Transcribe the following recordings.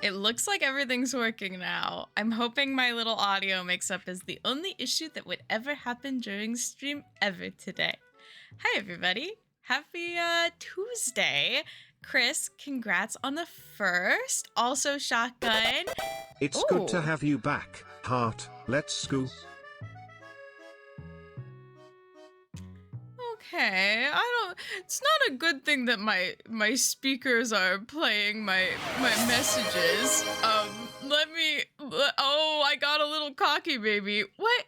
It looks like everything's working now. I'm hoping my little audio mix-up is the only issue that would ever happen during stream ever today. Hi, everybody. Happy Tuesday. Chris, congrats on the first. Also, Shotgun. It's good to have you back, Heart. Let's go. Okay, it's not a good thing that my speakers are playing my messages. Oh, I got a little cocky, baby. What?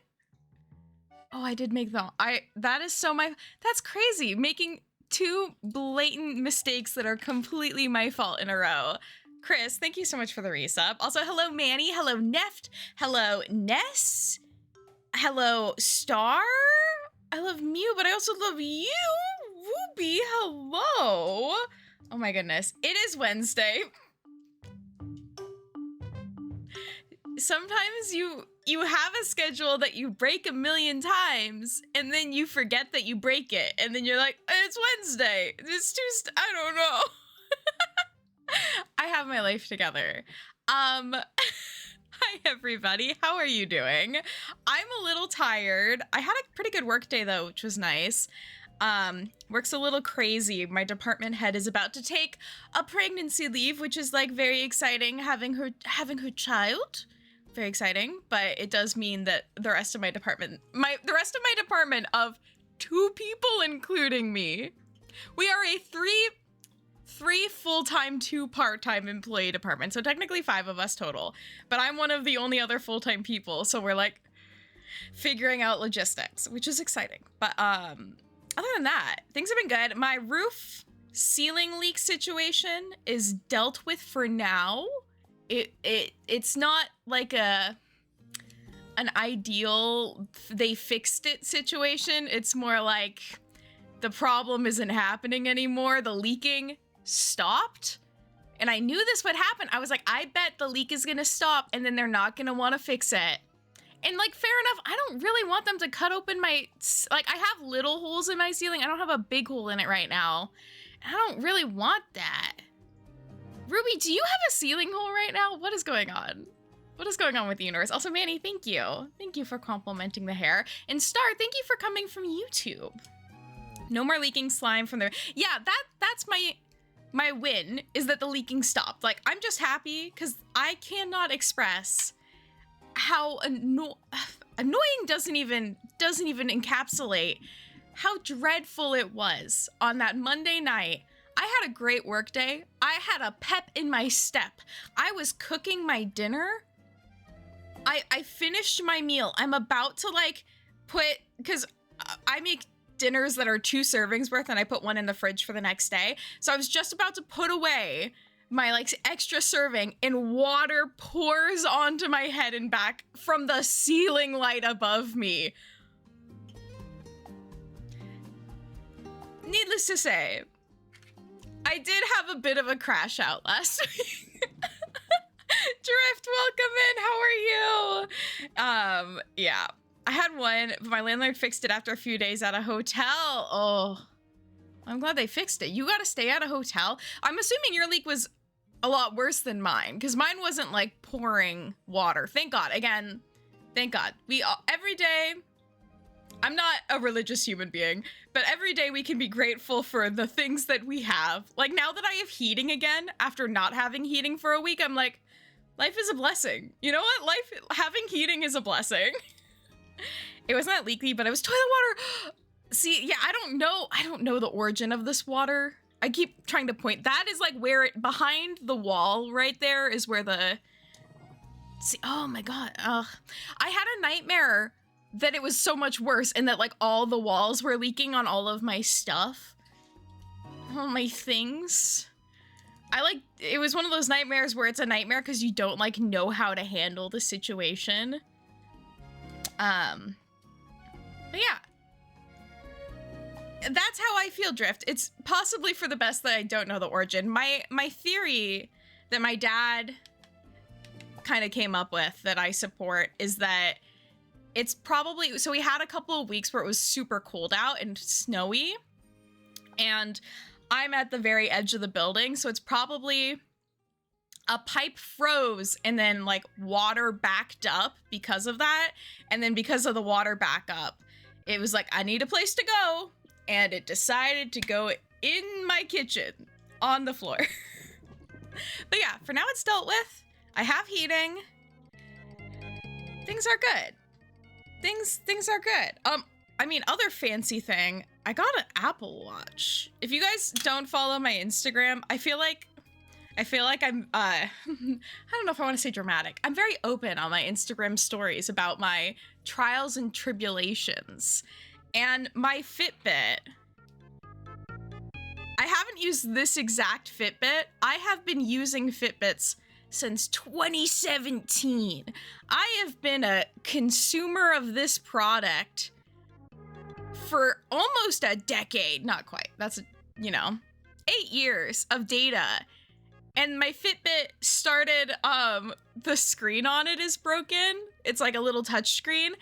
Oh, I did make that's crazy. Making two blatant mistakes that are completely my fault in a row. Chris, thank you so much for the resub. Also, hello Manny, hello Neft, hello Ness, hello Star. I love Mew, but I also love you. Ruby, hello. Oh my goodness. It is Wednesday. Sometimes you have a schedule that you break a million times, and then you forget that you break it, and then you're like, it's Wednesday. It's Tuesday. I don't know. I have my life together. Hi, everybody. How are you doing? I'm a little tired. I had a pretty good work day, though, which was nice. Work's a little crazy. My department head is about to take a pregnancy leave, which is, like, very exciting, having her child. Very exciting, but it does mean that the rest of my department of 2 people, including me, we are a three full-time, 2 part-time employee department. So technically 5 of us total, but I'm one of the only other full-time people. So we're like figuring out logistics, which is exciting. But other than that, things have been good. My roof ceiling leak situation is dealt with for now. It's not like an ideal they fixed it situation. It's more like the problem isn't happening anymore. The leaking stopped, and I knew this would happen. I was like, I bet the leak is gonna stop and then they're not gonna want to fix it. And like, fair enough, I don't really want them to cut open I have little holes in my ceiling. I don't have a big hole in it right now. I don't really want that. Ruby, do you have a ceiling hole right now? What is going on? What is going on with the universe? Also, Manny, thank you. Thank you for complimenting the hair. And Star, thank you for coming from YouTube. No more leaking slime from there. Yeah, that's my win, is that the leaking stopped. Like, I'm just happy because I cannot express how annoying doesn't even encapsulate how dreadful it was on that Monday night. I had a great work day. I had a pep in my step. I was cooking my dinner. I finished my meal. I'm about to because I make dinners that are 2 servings worth, and I put 1 in the fridge for the next day. So I was just about to put away my extra serving, and water pours onto my head and back from the ceiling light above me. Needless to say, I did have a bit of a crash out last week. Drift, welcome in. How are you? Yeah. I had one, but my landlord fixed it after a few days at a hotel. Oh, I'm glad they fixed it. You got to stay at a hotel. I'm assuming your leak was a lot worse than mine, because mine wasn't like pouring water. Thank God. Again, thank God. Every day, I'm not a religious human being, but every day we can be grateful for the things that we have. Like, now that I have heating again, after not having heating for a week, I'm like, life is a blessing. You know what? Having heating is a blessing. It wasn't that leaky, but it was toilet water. See, yeah, I don't know the origin of this water. I keep trying to point. That is like behind the wall right there is where see, oh my God. I had a nightmare that it was so much worse, and that like all the walls were leaking on all of my stuff. All my things. It was one of those nightmares where it's a nightmare because you don't know how to handle the situation. But yeah, that's how I feel, Drift. It's possibly for the best that I don't know the origin. My theory that my dad kind of came up with that I support is that it's probably, so we had a couple of weeks where it was super cold out and snowy, and I'm at the very edge of the building, so it's probably a pipe froze and then like water backed up because of that. And then because of the water backup, it was like, I need a place to go. And it decided to go in my kitchen on the floor. But yeah, for now it's dealt with. I have heating. Things are good. Things are good. I mean, other fancy thing, I got an Apple Watch. If you guys don't follow my Instagram, I feel like I'm, I don't know if I want to say dramatic. I'm very open on my Instagram stories about my trials and tribulations. And my Fitbit, I haven't used this exact Fitbit. I have been using Fitbits since 2017. I have been a consumer of this product for almost a decade. Not quite. That's, 8 years of data. And my Fitbit started, the screen on it is broken. It's like a little touch screen.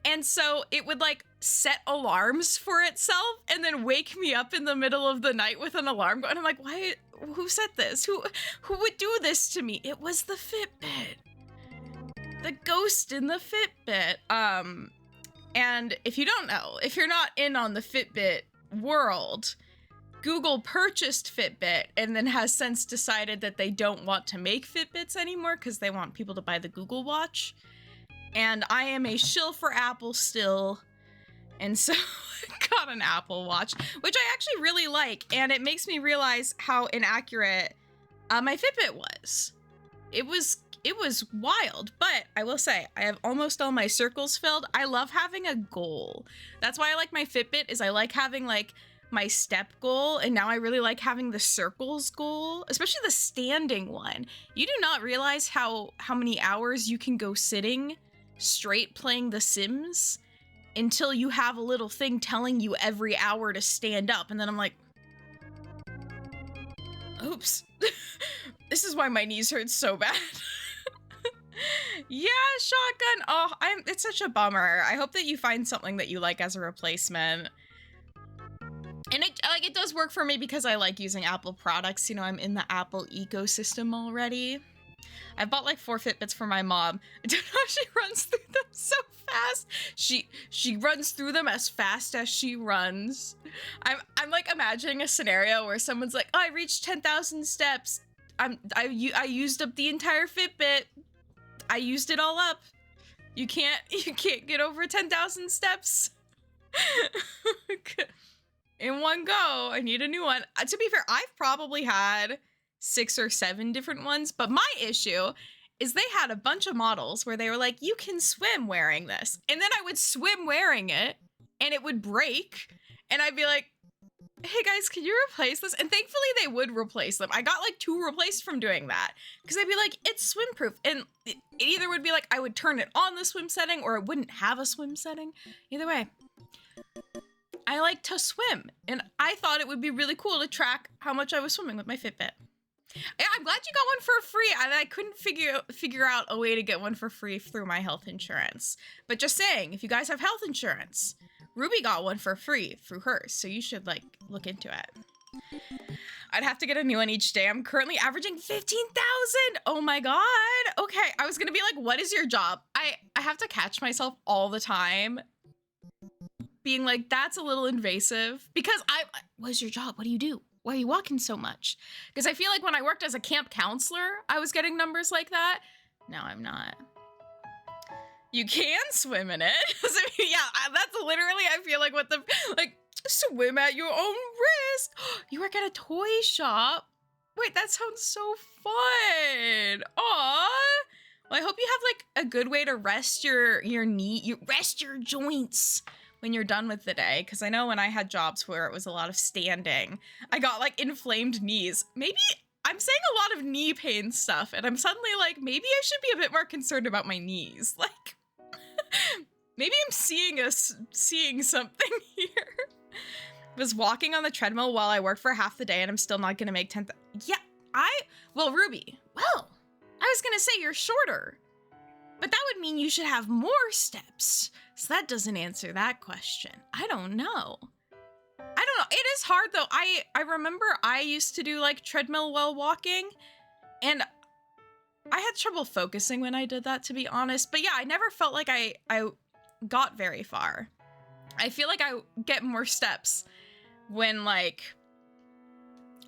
And so it would like set alarms for itself and then wake me up in the middle of the night with an alarm going. I'm like, why? Who set this? Who would do this to me? It was the Fitbit. The ghost in the Fitbit. And if you don't know, if you're not in on the Fitbit world, Google purchased Fitbit and then has since decided that they don't want to make Fitbits anymore because they want people to buy the Google Watch. And I am a shill for Apple still. And so I got an Apple Watch, which I actually really like. And it makes me realize how inaccurate my Fitbit was. It was wild, but I will say I have almost all my circles filled. I love having a goal. That's why I like my Fitbit, is I like having like my step goal, and now I really like having the circles goal, especially the standing one. You do not realize how many hours you can go sitting straight playing The Sims until you have a little thing telling you every hour to stand up, and then I'm like, oops. This is why my knees hurt so bad. Yeah, shotgun. Oh, it's such a bummer. I hope that you find something that you like as a replacement. And it does work for me because I like using Apple products. I'm in the Apple ecosystem already. I bought like 4 Fitbits for my mom. I don't know if she runs through them so fast. She runs through them as fast as she runs. I'm like imagining a scenario where someone's like, oh, I reached 10,000 steps. I used up the entire Fitbit. I used it all up. You can't get over 10,000 steps in one go. I need a new one. To be fair, I've probably had 6 or 7 different ones, but my issue is they had a bunch of models where they were like, you can swim wearing this. And then I would swim wearing it and it would break. And I'd be like, hey guys, can you replace this? And thankfully they would replace them. I got like 2 replaced from doing that. Because I'd be like, it's swim proof. And it either would be like, I would turn it on the swim setting or it wouldn't have a swim setting. Either way, I like to swim. And I thought it would be really cool to track how much I was swimming with my Fitbit. Yeah, I'm glad you got one for free. I couldn't figure out a way to get one for free through my health insurance. But just saying, if you guys have health insurance, Ruby got one for free through hers, so you should like look into it. I'd have to get a new one each day. I'm currently averaging 15,000. Oh my god. Okay, I was gonna be like, what is your job? I have to catch myself all the time being like, that's a little invasive, because what's your job? What do you do? Why are you walking so much? Because I feel like when I worked as a camp counselor, I was getting numbers like that. No, I'm not. You can swim in it. Yeah, that's literally, I feel like what swim at your own risk. You work at a toy shop. Wait, that sounds so fun. Aw. Well, I hope you have like a good way to rest your knee, rest your joints when you're done with the day, because I know when I had jobs where it was a lot of standing, I got like inflamed knees. Maybe I'm saying a lot of knee pain stuff, and I'm suddenly like, maybe I should be a bit more concerned about my knees. Like, maybe I'm seeing something here. I was walking on the treadmill while I worked for half the day, and I'm still not gonna make 10th. Yeah, well, Ruby, well, I was gonna say you're shorter, but that would mean you should have more steps. So that doesn't answer that question. I don't know. It is hard though. I remember I used to do like treadmill while walking, and I had trouble focusing when I did that, to be honest. But yeah, I never felt like I got very far. I feel like I get more steps when like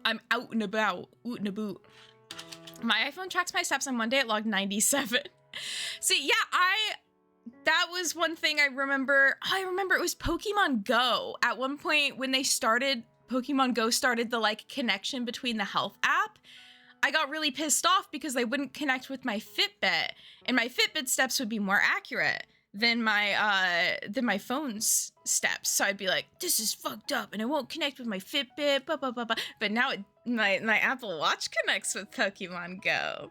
I'm out and about, oot and about. My iPhone tracks my steps, and one day it logged 97. See, yeah, that was one thing I remember. I remember it was Pokemon Go. At one point when they started, Pokemon Go started the like connection between the health app. I got really pissed off because they wouldn't connect with my Fitbit, and my Fitbit steps would be more accurate than my phone's steps. So I'd be like, this is fucked up, and it won't connect with my Fitbit, blah, blah, blah, blah. But now my Apple Watch connects with Pokemon Go.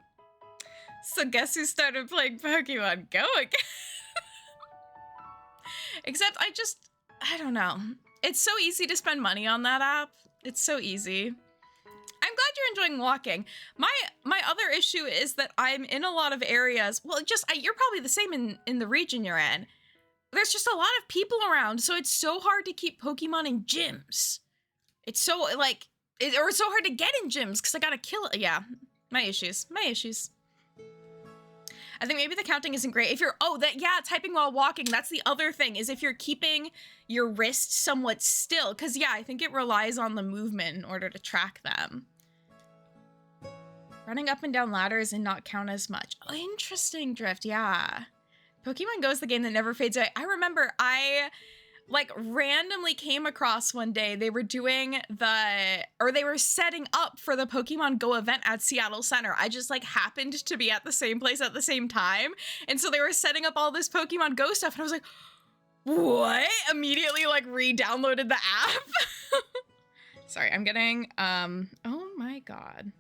So guess who started playing Pokemon Go again? Except I don't know. It's so easy to spend money on that app. It's so easy. I'm glad you're enjoying walking. My other issue is that I'm in a lot of areas. Well, you're probably the same in the region you're in. There's just a lot of people around, so it's so hard to keep Pokemon in gyms. It's so it's so hard to get in gyms because I gotta kill it. Yeah, my issues. I think maybe the counting isn't great. If you're, typing while walking, that's the other thing, is if you're keeping your wrist somewhat still. Because, yeah, I think it relies on the movement in order to track them. Running up and down ladders and not count as much. Oh, interesting, Drift, yeah. Pokemon Go is the game that never fades away. I remember I randomly came across one day, they were setting up for the Pokemon Go event at Seattle Center. I just happened to be at the same place at the same time. And so they were setting up all this Pokemon Go stuff. And I was like, what? Immediately re-downloaded the app. Sorry, I'm getting, oh my God.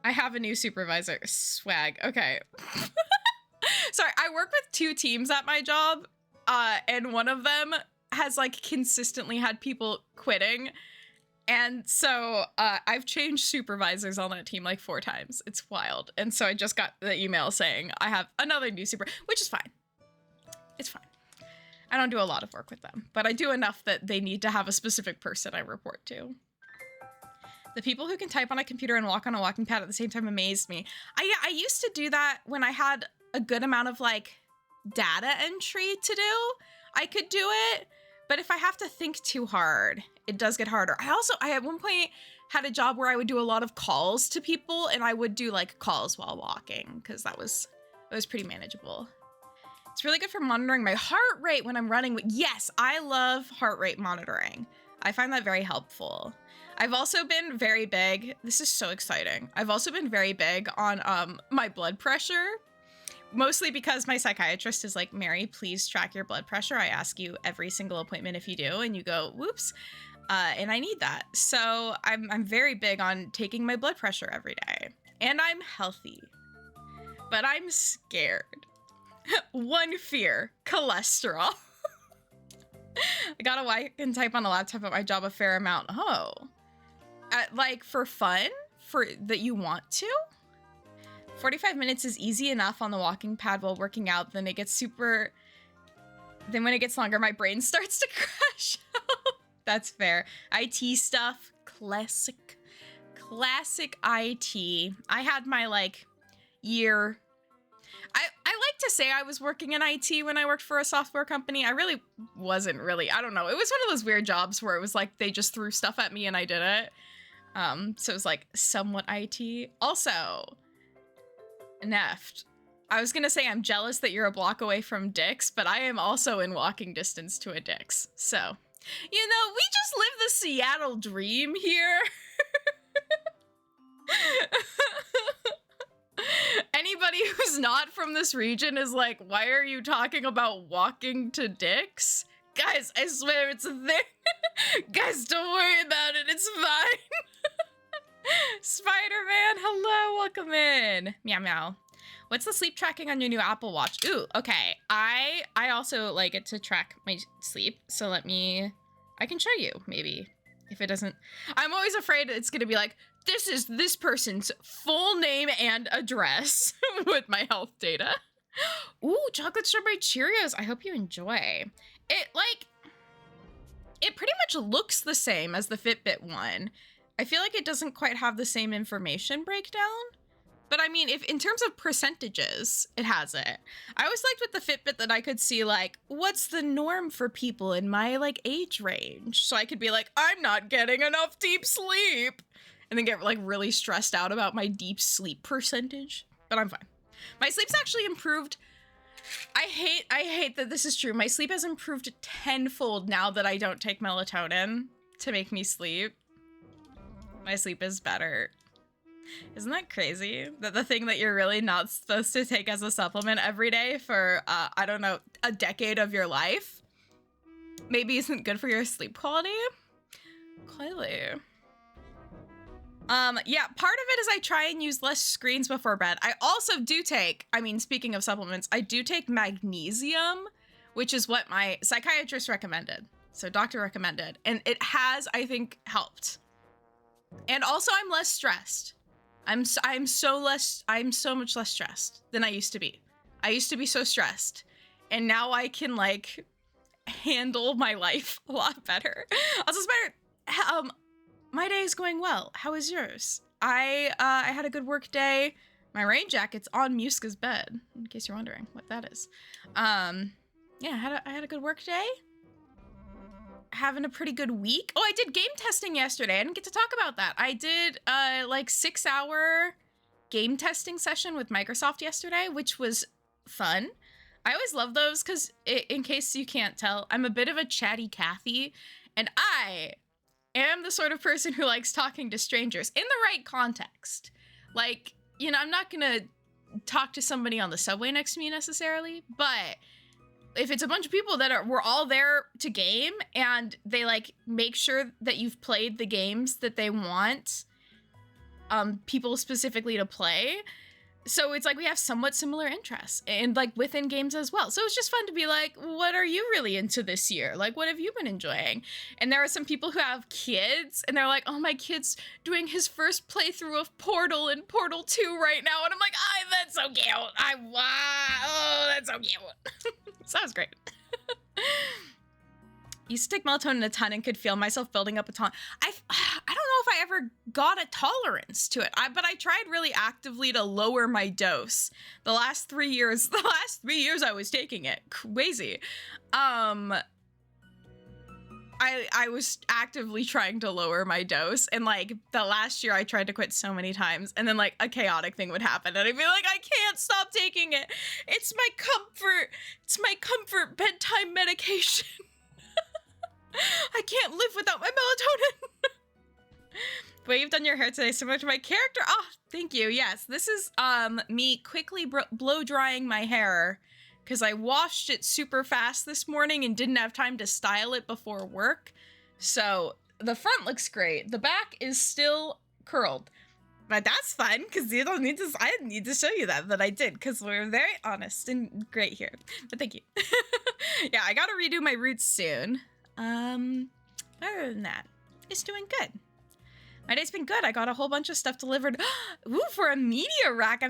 I have a new supervisor. Swag, okay. Sorry, I work with 2 teams at my job. And one of them has consistently had people quitting. And so I've changed supervisors on that team 4 times. It's wild. And so I just got the email saying I have another new which is fine. It's fine. I don't do a lot of work with them, but I do enough that they need to have a specific person I report to. The people who can type on a computer and walk on a walking pad at the same time amazed me. I used to do that when I had a good amount of data entry to do. I could do it, but if I have to think too hard, it does get harder. I at one point had a job where I would do a lot of calls to people, and I would do calls while walking because it was pretty manageable. It's really good for monitoring my heart rate when I'm running. Yes, I love heart rate monitoring. I find that very helpful. I've also been very big. This is so exciting. I've also been very big on my blood pressure. Mostly because my psychiatrist is like, Mary, please track your blood pressure. I ask you every single appointment if you do, and you go, whoops, and I need that. So I'm very big on taking my blood pressure every day. And I'm healthy, but I'm scared. One fear, cholesterol. I gotta walk and type on the laptop at my job a fair amount. Oh, for fun? For that you want to? 45 minutes is easy enough on the walking pad while working out. Then when it gets longer, my brain starts to crash out. That's fair. IT stuff, classic IT. I had my year. I like to say I was working in IT when I worked for a software company. I really wasn't really. I don't know. It was one of those weird jobs where it was they just threw stuff at me and I did it. So it was somewhat IT. Also, Neft, I was gonna say I'm jealous that you're a block away from Dick's, but I am also in walking distance to a Dick's. So, we just live the Seattle dream here. Anybody who's not from this region is like, why are you talking about walking to Dick's? Guys, I swear it's a thing. Guys, don't worry about it. It's fine. Spider-Man, hello, welcome in. Meow meow. What's the sleep tracking on your new Apple Watch? Ooh, okay. I also like it to track my sleep. So I can show you maybe if it doesn't. I'm always afraid it's gonna be this is this person's full name and address with my health data. Ooh, chocolate strawberry Cheerios. I hope you enjoy. It pretty much looks the same as the Fitbit one. I feel like it doesn't quite have the same information breakdown, But I mean, if in terms of percentages, it has it. I always liked with the Fitbit that I could see like, what's the norm for people in my like age range? So I could be like, I'm not getting enough deep sleep. And then get like really stressed out about my deep sleep percentage. But I'm fine. My sleep's actually improved. I hate that this is true. My sleep has improved tenfold now that I don't take melatonin to make me sleep. My sleep is better. Isn't that crazy? That the thing that you're really not supposed to take as a supplement every day for, I don't know, a decade of your life maybe isn't good for your sleep quality? Clearly. Yeah, part of it is I try and use less screens before bed. I also do take, I mean, speaking of supplements, I do take magnesium, which is what my psychiatrist recommended. So doctor recommended, and it has, I think, helped. And also I'm less stressed. I'm so much less stressed than I used to be. I used to be so stressed, and now I can like handle my life a lot better. Also, Spider, my day is going well. How is yours? I had a good work day. My rain jacket's on Muska's bed, in case you're wondering what that is. Yeah, I had a good work day. Having a pretty good week. Oh, I did game testing yesterday. I didn't get to talk about that. I did like 6-hour game testing session with Microsoft yesterday, which was fun. I always love those because, in case you can't tell, I'm a bit of a chatty Cathy, and I am the sort of person who likes talking to strangers in the right context. Like, you know, I'm not gonna talk to somebody on the subway next to me necessarily, but if it's a bunch of people that we're all there to game and they like make sure that you've played the games that they want people specifically to play. So it's like we have somewhat similar interests and like within games as well. So it's just fun to be like, what are you really into this year? Like, what have you been enjoying? And there are some people who have kids and they're like, oh, my kid's doing his first playthrough of Portal and Portal 2 right now. And I'm like, that's so cute. Oh, that's so cute. So that was great. Used to take melatonin a ton and could feel myself building up a ton. I don't know if I ever got a tolerance to it, but I tried really actively to lower my dose. The last 3 years I was taking it. Crazy. I was actively trying to lower my dose, and like the last year I tried to quit so many times, and then like a chaotic thing would happen and I'd be like, I can't stop taking it. It's my comfort bedtime medication. I can't live without my melatonin. The way you've done your hair today, similar to my character. Oh, thank you. Yes, this is me quickly blow drying my hair because I washed it super fast this morning and didn't have time to style it before work. So the front looks great. The back is still curled. But that's fun because I didn't need to show you that I did because we're very honest and great here. But thank you. Yeah, I gotta redo my roots soon. Other than that, it's doing good. My day's been good. I got a whole bunch of stuff delivered. Ooh, for a media rack.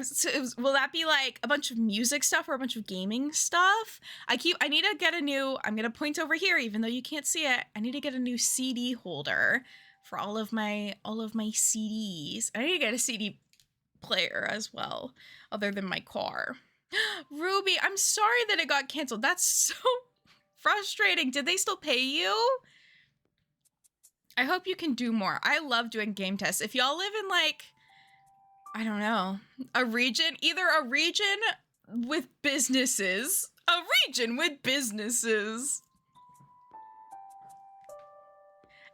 Will that be like a bunch of music stuff or a bunch of gaming stuff? I need to get a new, I'm going to point over here, even though you can't see it. I need to get a new CD holder for all of my CDs. I need to get a CD player as well, other than my car. Ruby, I'm sorry that it got canceled. That's so frustrating. Did they still pay you? I hope you can do more. I love doing game tests. If y'all live in like, I don't know, either a region with businesses.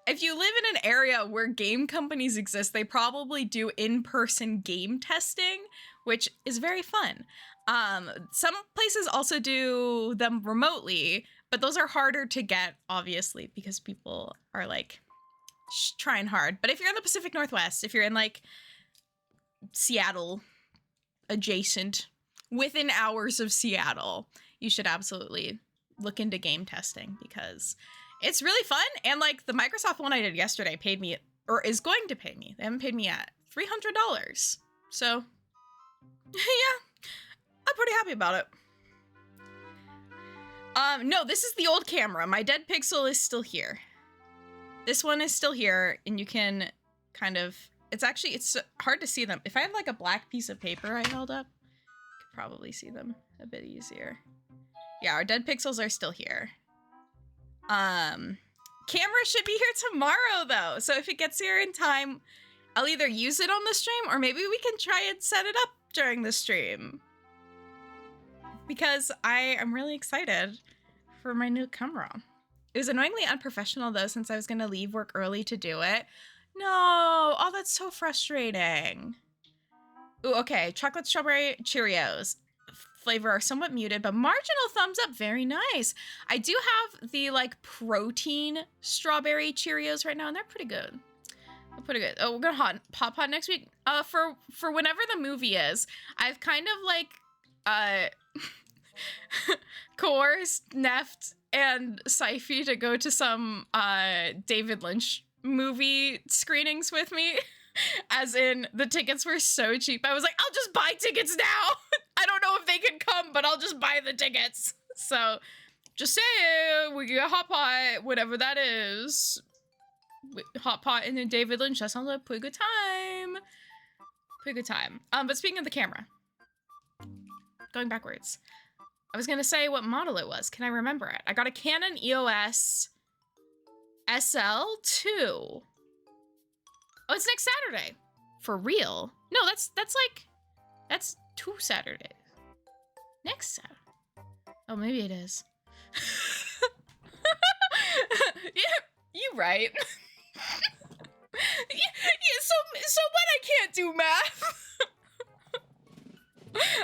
If you live in an area where game companies exist, they probably do in-person game testing, which is very fun. Some places also do them remotely, but those are harder to get, obviously, because people are like trying hard. But if you're in the Pacific Northwest, if you're in like Seattle adjacent, within hours of Seattle, you should absolutely look into game testing because it's really fun. And like the Microsoft one I did yesterday paid me, or is going to pay me. They haven't paid me yet. $300. So yeah, I'm pretty happy about it. No, this is the old camera. My dead pixel is still here. This one is still here, and you can kind of It's hard to see them. If I had like a black piece of paper I held up, I could probably see them a bit easier. Yeah, our dead pixels are still here. Camera should be here tomorrow though. So if it gets here in time, I'll either use it on the stream or maybe we can try and set it up during the stream. Because I am really excited for my new camera. It was annoyingly unprofessional though, since I was gonna leave work early to do it. No, oh, that's so frustrating. Ooh, okay, chocolate strawberry Cheerios. Flavor are somewhat muted, but marginal thumbs up, very nice. I do have the like protein strawberry Cheerios right now, and they're pretty good. They're pretty good. Oh, we're gonna pop hot next week. For whenever the movie is, I've kind of like coerced Neft and Syfy to go to some David Lynch movie screenings with me. As in, the tickets were so cheap. I was like, I'll just buy tickets now. I don't know if they can come, but I'll just buy the tickets. So, just say we get hot pot, whatever that is. Hot pot and then David Lynch. That sounds like a pretty good time. Pretty good time. But speaking of the camera, going backwards, I was gonna say what model it was. Can I remember it? I got a Canon EOS SL2. Oh, it's next Saturday. For real? No, that's 2 Saturdays. Next Saturday. Oh, maybe it is. Yeah, you right. yeah, so what? I can't do math.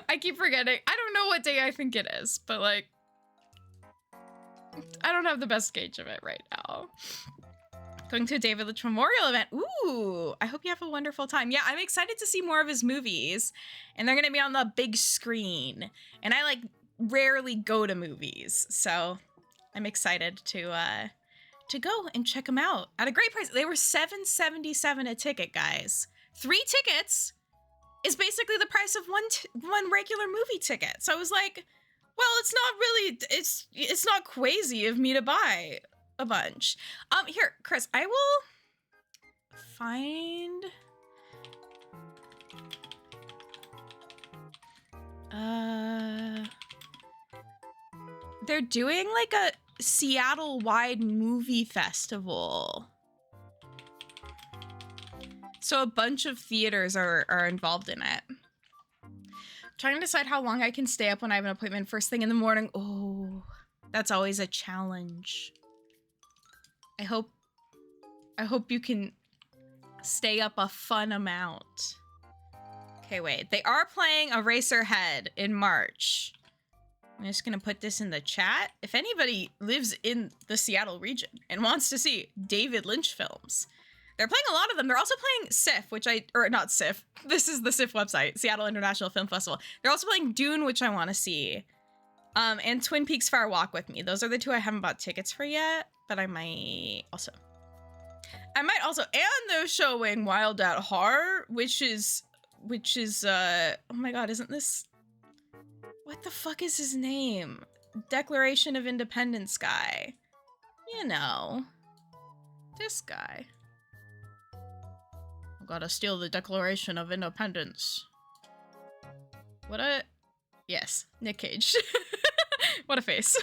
I keep forgetting. I don't know what day I think it is, but like, I don't have the best gauge of it right now. Going to a David Lynch memorial event. Ooh, I hope you have a wonderful time. Yeah, I'm excited to see more of his movies, and they're gonna be on the big screen. And I like rarely go to movies, so I'm excited to go and check them out at a great price. They were $7.77 a ticket, guys. 3 tickets is basically the price of one regular movie ticket. So I was like, well, it's not really, it's not crazy of me to buy a bunch. Here, Chris, I will find, they're doing like a Seattle-wide movie festival. So a bunch of theaters are involved in it. Trying to decide how long I can stay up when I have an appointment first thing in the morning. Oh, that's always a challenge. I hope you can stay up a fun amount. Okay, wait. They are playing Eraserhead in March. I'm just gonna put this in the chat. If anybody lives in the Seattle region and wants to see David Lynch films, they're playing a lot of them. They're also playing SIFF, not SIFF. This is the SIFF website, Seattle International Film Festival. They're also playing Dune, which I want to see. And Twin Peaks Fire Walk with Me. Those are the 2 I haven't bought tickets for yet, but I might also, and they're showing Wild at Heart, which is, oh my God, isn't this, what the fuck is his name? Declaration of Independence guy. You know, this guy. Gotta steal the Declaration of Independence. Yes, Nick Cage. What a face.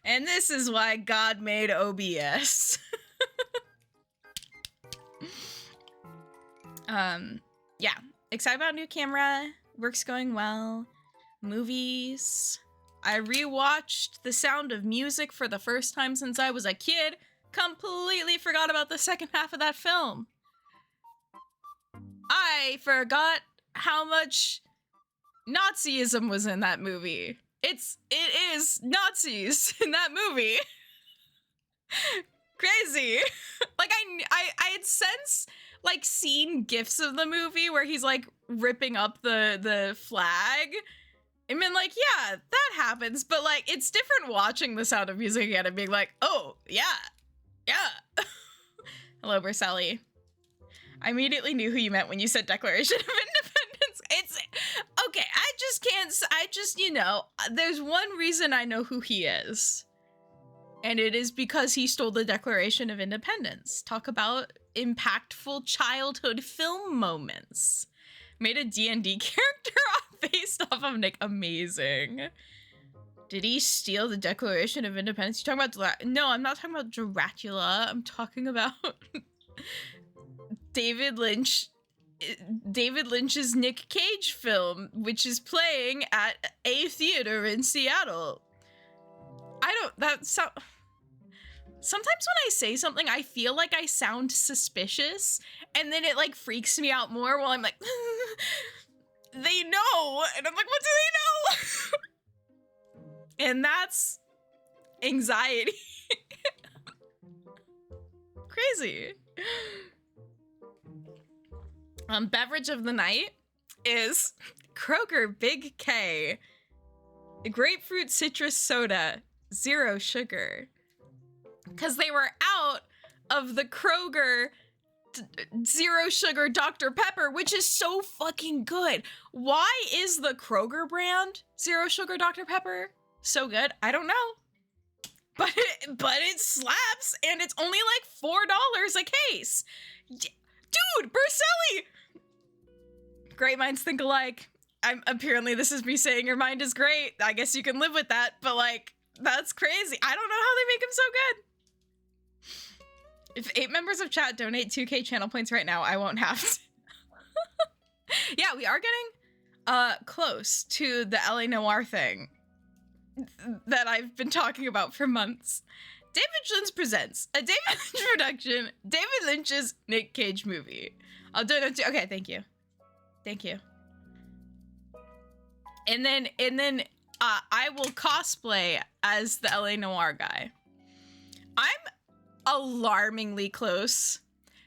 And this is why God made OBS. Yeah, excited about new camera. Work's going well. Movies. I rewatched The Sound of Music for the first time since I was a kid. Completely forgot about the second half of that film. I forgot how much Nazism was in that movie. It is Nazis in that movie. Crazy. Like I had since like seen gifs of the movie where he's like ripping up the flag and been like, yeah, that happens, but like it's different watching The Sound of Music again and being like, oh yeah. Hello, Berselli. I immediately knew who you meant when you said Declaration of Independence. It's okay. You know, there's one reason I know who he is. And it is because he stole the Declaration of Independence. Talk about impactful childhood film moments. Made a D&D character based off of Nick. Amazing. Did he steal the Declaration of Independence? You talking about no, I'm not talking about Dracula. I'm talking about David Lynch's Nick Cage film, which is playing at a theater in Seattle. Sometimes when I say something, I feel like I sound suspicious, and then it like freaks me out more while I'm like, they know, and I'm like, what do they know? And that's anxiety. Crazy. Beverage of the night is Kroger Big K grapefruit citrus soda, 0 sugar. Because they were out of the Kroger 0 sugar Dr. Pepper, which is so fucking good. Why is the Kroger brand 0 sugar Dr. Pepper so good? I don't know. But it slaps, and it's only like $4 a case. Dude, Berselli! Great minds think alike. Apparently this is me saying your mind is great. I guess you can live with that, but like, that's crazy. I don't know how they make them so good. If 8 members of chat donate 2K channel points right now, I won't have to. Yeah, we are getting close to the LA Noire thing that I've been talking about for months. David Lynch presents a David Lynch production, David Lynch's Nick Cage movie. I'll donate to, okay, thank you. Thank you. And then I will cosplay as the LA Noire guy. I'm alarmingly close.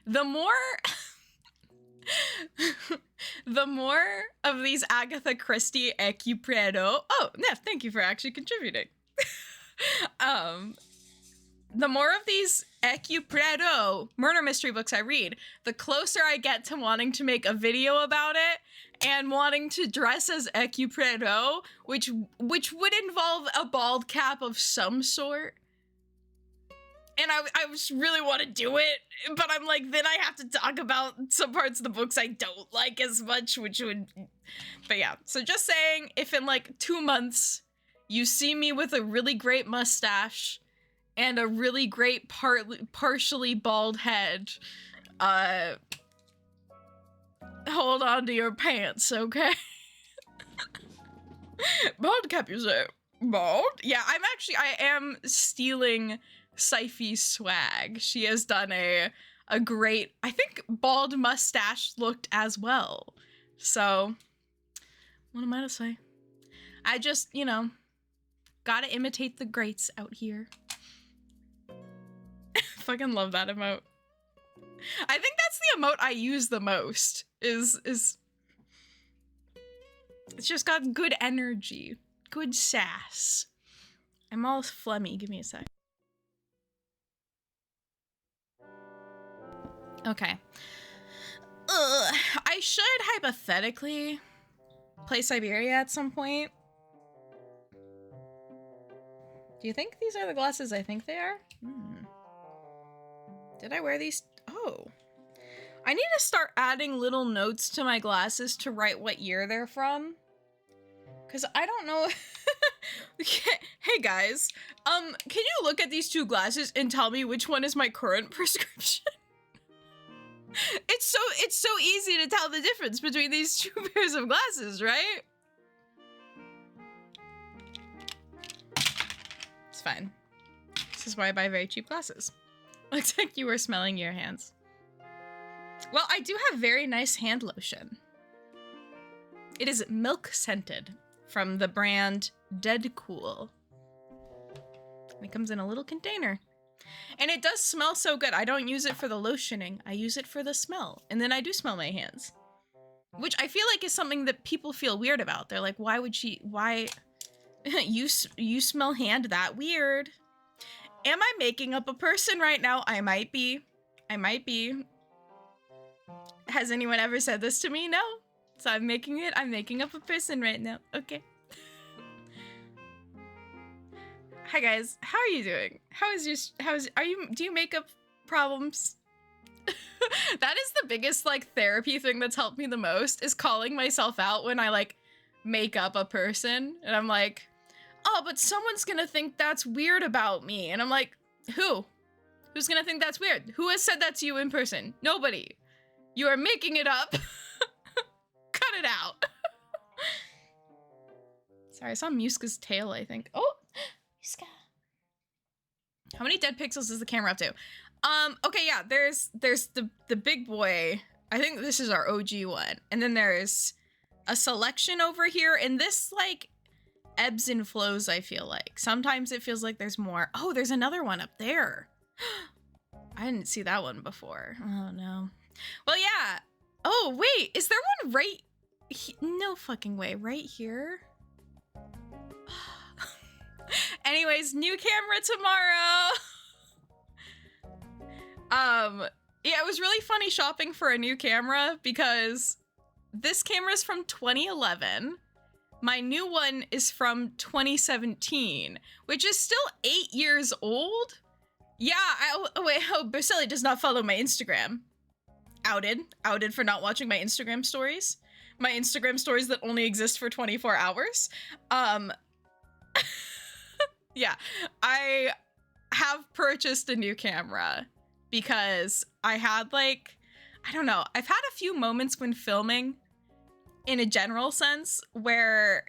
The more of these Agatha Christie Ecupredo. Oh, Neff, thank you for actually contributing. The more of these Ecupredo murder mystery books I read, the closer I get to wanting to make a video about it and wanting to dress as Ecupredo, which would involve a bald cap of some sort. And I just really want to do it, but I'm like, then I have to talk about some parts of the books I don't like as much, which would, but yeah. So just saying, if in like 2 months you see me with a really great mustache and a really great partially bald head, hold on to your pants, okay? Bald cap, you say? Bald? Yeah, I am stealing Syfy's swag. She has done a great, I think, bald mustache looked as well. So, what am I to say? I just, gotta imitate the greats out here. Fucking love that emote. I think that's the emote I use the most, is it's just got good energy, good sass. I'm all phlegmy, give me a sec. Okay. I should hypothetically play Syberia at some point. Do you think these are the glasses I think they are? Did I wear these? Oh. I need to start adding little notes to my glasses to write what year they're from. Because I don't know. Hey guys, can you look at these 2 glasses and tell me which one is my current prescription? It's so easy to tell the difference between these 2 pairs of glasses, right? It's fine. This is why I buy very cheap glasses. Looks like you were smelling your hands. Well, I do have very nice hand lotion. It is milk scented from the brand Dead Cool. It comes in a little container. And it does smell so good. I don't use it for the lotioning. I use it for the smell. And then I do smell my hands. Which I feel like is something that people feel weird about. They're like, why you smell hand that weird? Am I making up a person right now? I might be. Has anyone ever said this to me? No. So I'm making up a person right now. Okay. Hi guys, how are you doing? Do you make up problems? That is the biggest like therapy thing that's helped me the most, is calling myself out when I like make up a person and I'm like, oh, but someone's gonna think that's weird about me. And I'm like, who? Who's gonna think that's weird? Who has said that to you in person? Nobody. You are making it up. Cut it out. Sorry, I saw Muska's tail, I think. Oh, Muska. How many dead pixels is the camera up to? Okay, yeah, there's the big boy. I think this is our OG one. And then there's a selection over here, and this like ebbs and flows, I feel like. Sometimes it feels like there's more. Oh, there's another one up there. I didn't see that one before. Oh no. Well, yeah. Oh, wait, is there one right no fucking way, right here? Anyways, new camera tomorrow. Yeah, it was really funny shopping for a new camera because this camera's from 2011. My new one is from 2017, which is still 8 years old. Yeah, Basili does not follow my Instagram. Outed for not watching my Instagram stories. My Instagram stories that only exist for 24 hours. Yeah, I have purchased a new camera because I had like, I don't know, I've had a few moments when filming in a general sense where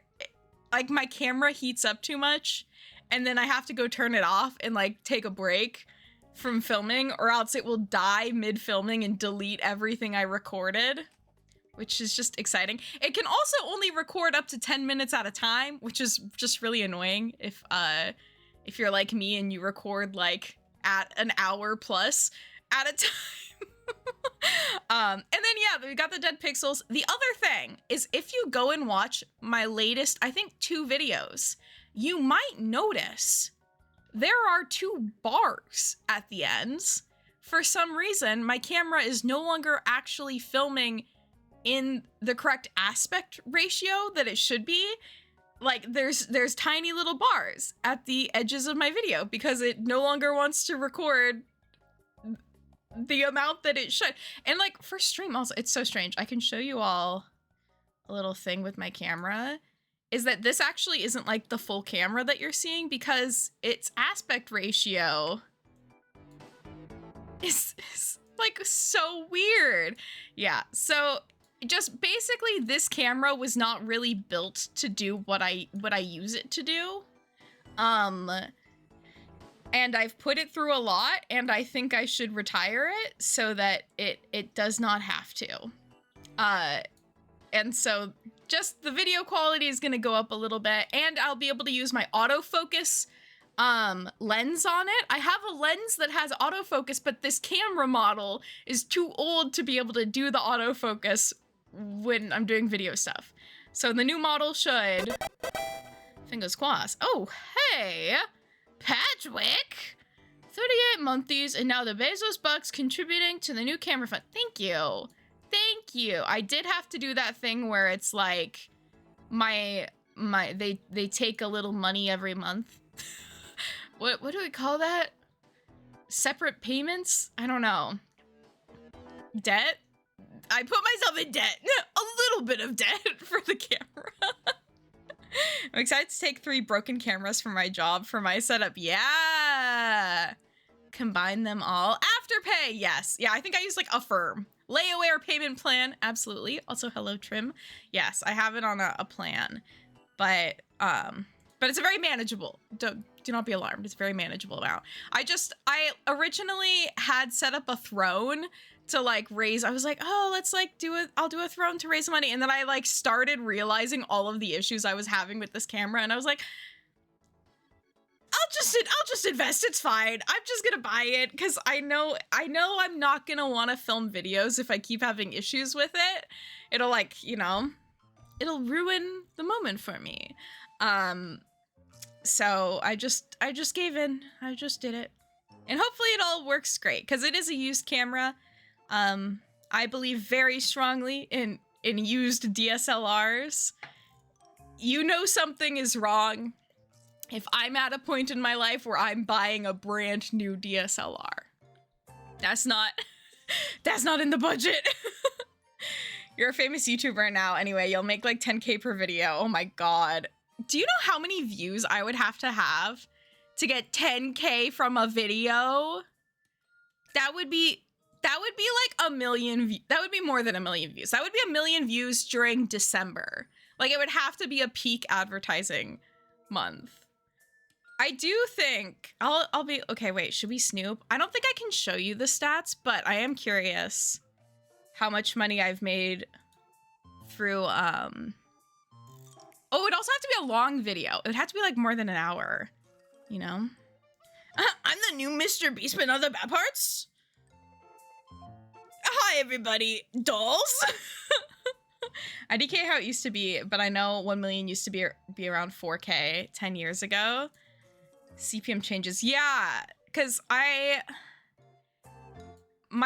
like my camera heats up too much and then I have to go turn it off and like take a break from filming, or else it will die mid-filming and delete everything I recorded, which is just exciting. It can also only record up to 10 minutes at a time, which is just really annoying if you're like me and you record like at an hour plus at a time. And then yeah, we got the dead pixels. The other thing is, if you go and watch my latest, I think 2 videos, you might notice there are 2 bars at the ends. For some reason, my camera is no longer actually filming in the correct aspect ratio that it should be. Like there's tiny little bars at the edges of my video because it no longer wants to record the amount that it should. And like for stream also, it's so strange. I can show you all a little thing with my camera, is that this actually isn't like the full camera that you're seeing because its aspect ratio is like so weird. Yeah, so just basically this camera was not really built to do what I use it to do. And I've put it through a lot, and I think I should retire it so that it does not have to. And so just the video quality is gonna go up a little bit, and I'll be able to use my autofocus lens on it. I have a lens that has autofocus, but this camera model is too old to be able to do the autofocus when I'm doing video stuff. So the new model should, fingers crossed. Oh, hey, Patchwick, 38 months, and now the Bezos Bucks contributing to the new camera fund. Thank you. Thank you. I did have to do that thing where it's like they take a little money every month. What do we call that? Separate payments? I don't know. Debt? I put myself in debt. A little bit of debt for the camera. I'm excited to take 3 broken cameras from my job for my setup. Yeah. Combine them all. Afterpay. Yes. Yeah, I think I use like Affirm. Layaway or payment plan. Absolutely. Also, hello, Trim. Yes, I have it on a plan. But it's a very manageable. Do not be alarmed. It's a very manageable amount. I originally had set up a throne to like raise. I was like, oh, let's like I'll do a throne to raise money. And then I like started realizing all of the issues I was having with this camera. And I was like, I'll just invest. It's fine. I'm just gonna buy it because I know I'm not gonna want to film videos if I keep having issues with it. It'll like, it'll ruin the moment for me. So I just gave in. I just did it. And hopefully it all works great because it is a used camera. I believe very strongly in used DSLRs. You know something is wrong if I'm at a point in my life where I'm buying a brand new DSLR. That's not That's not in the budget. You're a famous YouTuber now. Anyway, you'll make like 10K per video. Oh my God. Do you know how many views I would have to get 10K from a video? That would be like 1 million. That would be more than 1 million views. That would be 1 million views during December. Like it would have to be a peak advertising month. I do think I'll be okay. Wait, should we snoop? I don't think I can show you the stats, but I am curious how much money I've made through oh, it'd also have to be a long video. It would have to be like more than an hour, you know? I'm the new Mr. Beast, but not the bad parts. Hi, everybody. Dolls. IDK how it used to be, but I know 1 million used to be around 4K 10 years ago. CPM changes. Yeah, because my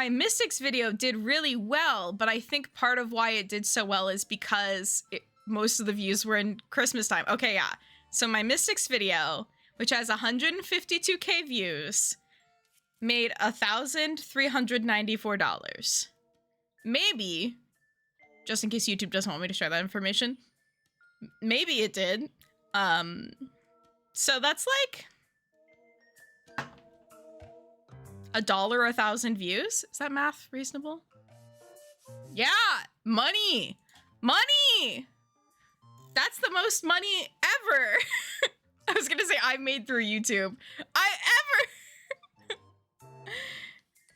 Mystics video did really well, but I think part of why it did so well is because most of the views were in Christmas time. Okay, yeah. So my Mystics video, which has 152K views, made $1,394. Maybe, just in case YouTube doesn't want me to share that information, maybe it did. So that's like $1 a 1,000 views. Is that math reasonable? Yeah, money. That's the most money ever. I was gonna say I made through YouTube.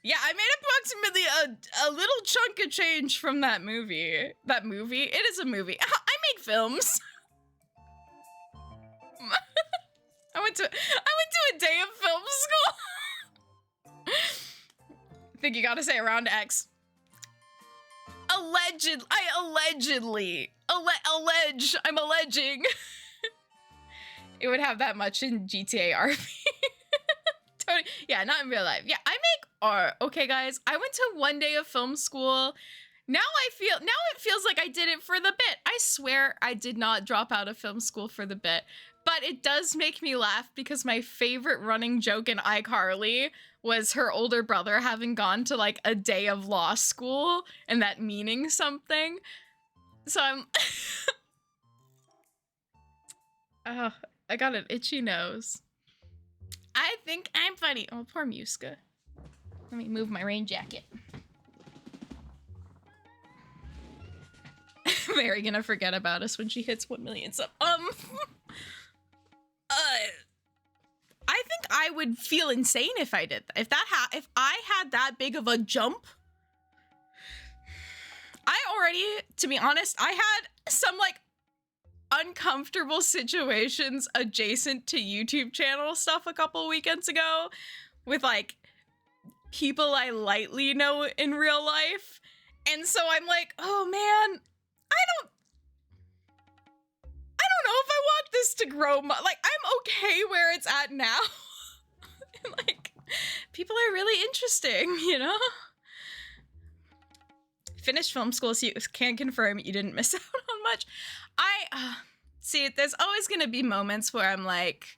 Yeah, I made approximately a little chunk of change from that movie. That movie? It is a movie. I make films. I went to a day of film school. I think you gotta say around X. I'm alleging. It would have that much in GTA RP. Totally. Yeah, not in real life. Yeah, I make art. Okay, guys. I went to 1 day of film school. Now it feels like I did it for the bit. I swear I did not drop out of film school for the bit. But it does make me laugh because my favorite running joke in iCarly was her older brother having gone to like a day of law school and that meaning something. So I'm oh, I got an itchy nose. I think I'm funny. Oh, poor Muska. Let me move my rain jacket. Mary gonna forget about us when she hits 1 million sub. I think I would feel insane if I did that. If I had that big of a jump. To be honest, I had some like uncomfortable situations adjacent to YouTube channel stuff a couple weekends ago with like people I lightly know in real life. And so I'm like, oh man, I don't know if I want this to grow. Like, I'm okay where it's at now. Like, people are really interesting, you know? Finished film school, so you can confirm you didn't miss out on much. See, there's always gonna be moments where I'm like,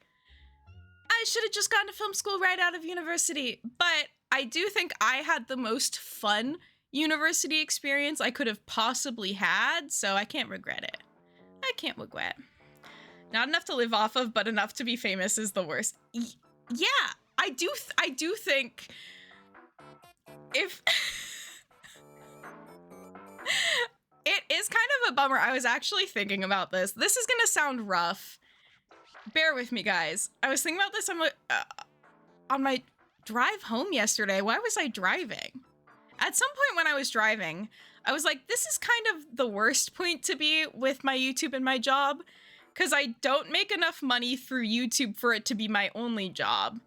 I should have just gone to film school right out of university. But I do think I had the most fun university experience I could have possibly had, so I can't regret it. I can't regret. Not enough to live off of, but enough to be famous is the worst. Yeah, I do think if it is kind of a bummer. I was actually thinking about this. This is gonna sound rough. Bear with me, guys. I was thinking about this on my drive home yesterday. Why was I driving? At some point when I was driving, I was like, this is kind of the worst point to be with my YouTube and my job, because I don't make enough money through YouTube for it to be my only job.